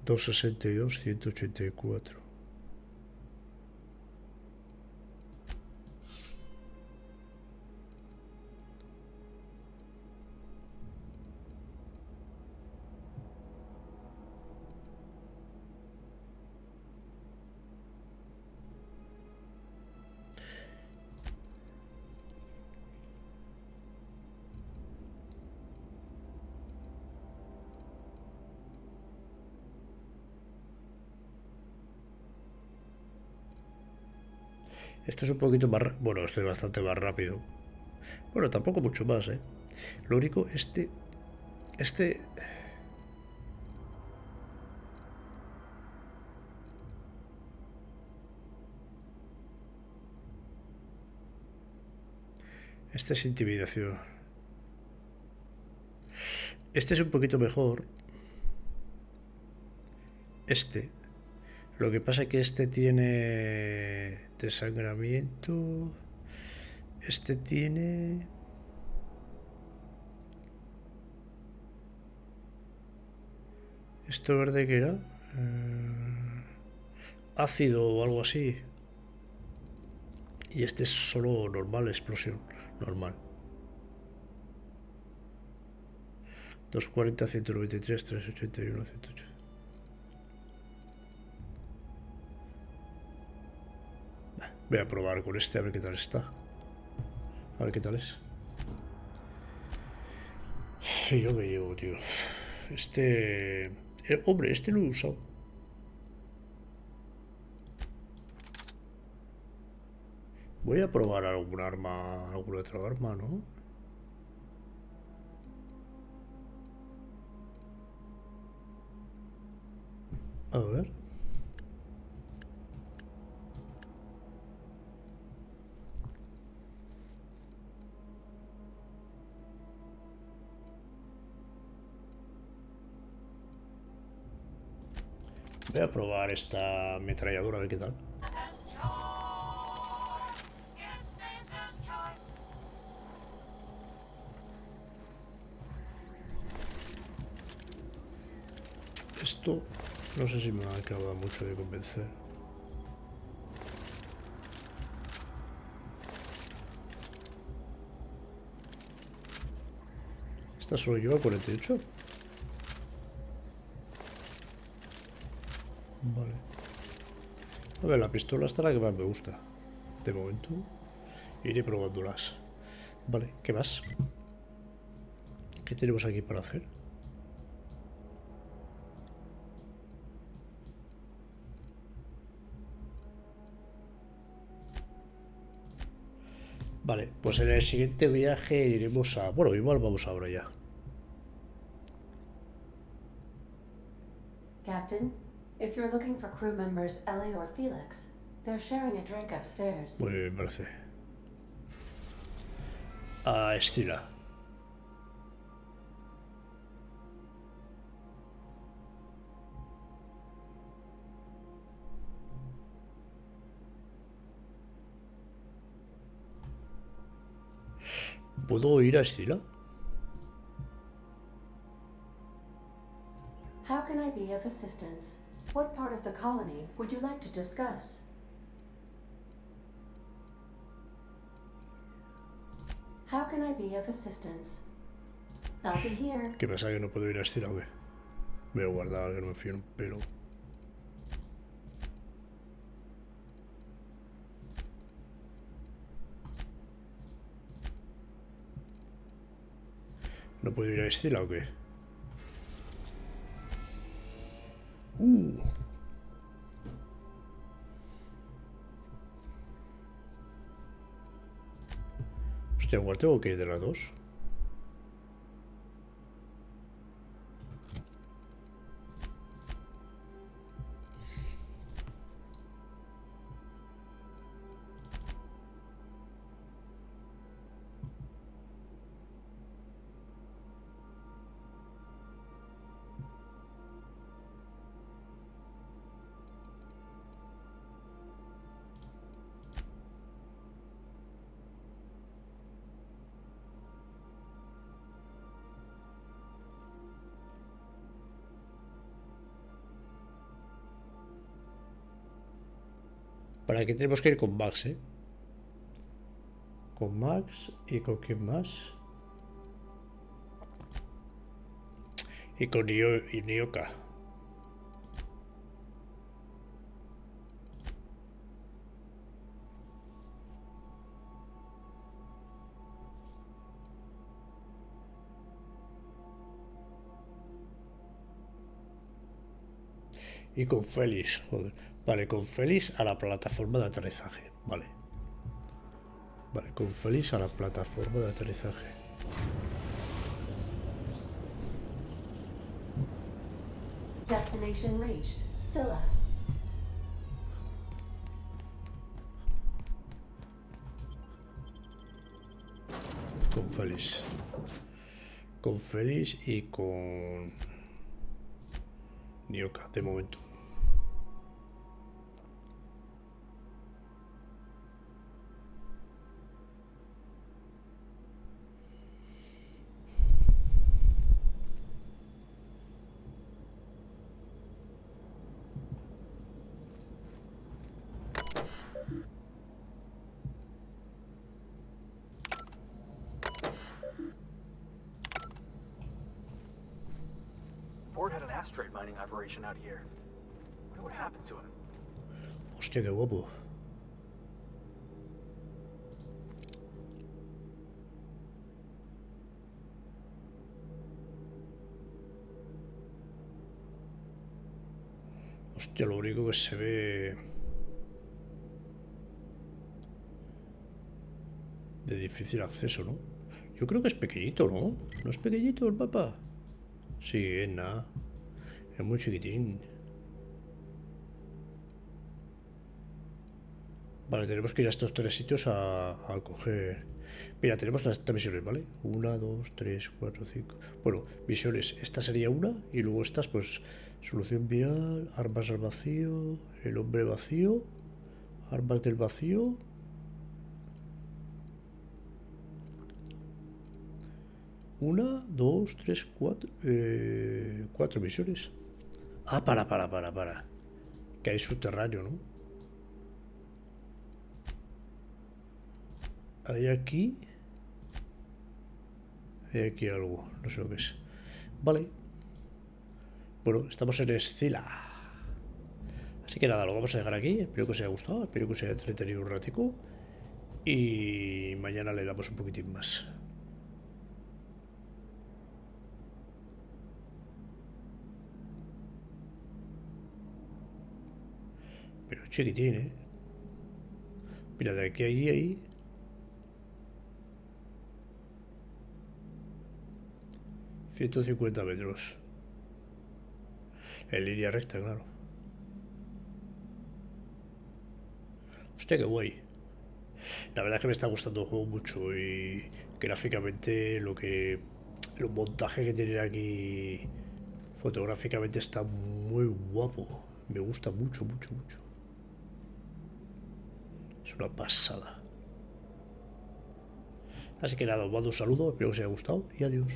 $262, 184. Esto es un poquito más... Bueno, estoy bastante más rápido. Bueno, tampoco mucho más, ¿eh? Lo único, este... Este es intimidación. Este es un poquito mejor. Este. Lo que pasa es que este tiene desangramiento. Este tiene... ¿Esto verde qué era? Ácido o algo así. Y este es solo normal, explosión. Normal. 240, 193, 381, 180. Voy a probar con este a ver qué tal está. A ver qué tal es. Sí, yo me llevo, tío. Este... hombre, este lo he usado. Voy a probar algún arma, alguna otra arma, ¿no? A ver. Voy a probar esta ametralladora a ver qué tal. Esto no sé si me va a acabar mucho de convencer. Esta solo lleva 48. Vale. A ver, la pistola esta es la que más me gusta. De momento. Iré probándolas. Vale, ¿qué más? ¿Qué tenemos aquí para hacer? Vale, pues en el siguiente viaje iremos a... Bueno, igual vamos ahora ya. Captain, if you're looking for crew members Ellie or Felix, They're sharing a drink upstairs. Muy bien, me parece. A Estelar. ¿Puedo ir a Estelar? How can I be of assistance? What part of the colony would you like to discuss? How can I be of assistance? I'll be here. ¿Qué pasa, que no puedo ir a Estelar o qué? Me voy a guardar, que no me fío un pelo. ¿No puedo ir a Estelar o qué? Hostia, igual tengo que ir de las dos. ¿Para qué tenemos que ir con Max, eh? Con Max y con quién más. Y con Nioka. Y con Félix, joder. Vale, con Félix a la plataforma de aterrizaje. Vale. Vale, con Félix a la plataforma de aterrizaje. Destination reached. Scylla. Con Félix. Con Félix y con Nioka, de momento. Ford had an asteroid mining operation out here. I wonder what happened to him. Hostia, qué guapo. Hostia, lo único que se ve de difícil acceso, ¿no? Yo creo que es pequeñito, ¿no? ¿No es pequeñito el mapa? Sí, es nada. Es muy chiquitín. Vale, tenemos que ir a estos tres sitios a coger... Mira, tenemos las misiones, ¿vale? 1, 2, 3, 4, 5... Bueno, misiones. Esta sería una y luego estas, pues... Solución vial, armas al vacío, el hombre vacío, armas del vacío... Una, dos, tres, cuatro... cuatro misiones. Ah, para. Que hay subterráneo, ¿no? Hay aquí algo, no sé lo que es. Vale. Bueno, estamos en Estelar. Así que nada, lo vamos a dejar aquí. Espero que os haya gustado, espero que os haya entretenido un ratico. Y mañana le damos un poquitín más. Pero chiquitín, ¿eh? Mira, de aquí a ahí... 150 metros. En línea recta, claro. Hostia, qué guay. La verdad es que me está gustando el juego mucho y gráficamente los montajes que tienen aquí fotográficamente está muy guapo. Me gusta mucho, mucho, mucho. Es una pasada. Así que nada, os mando un saludo, espero que os haya gustado y adiós.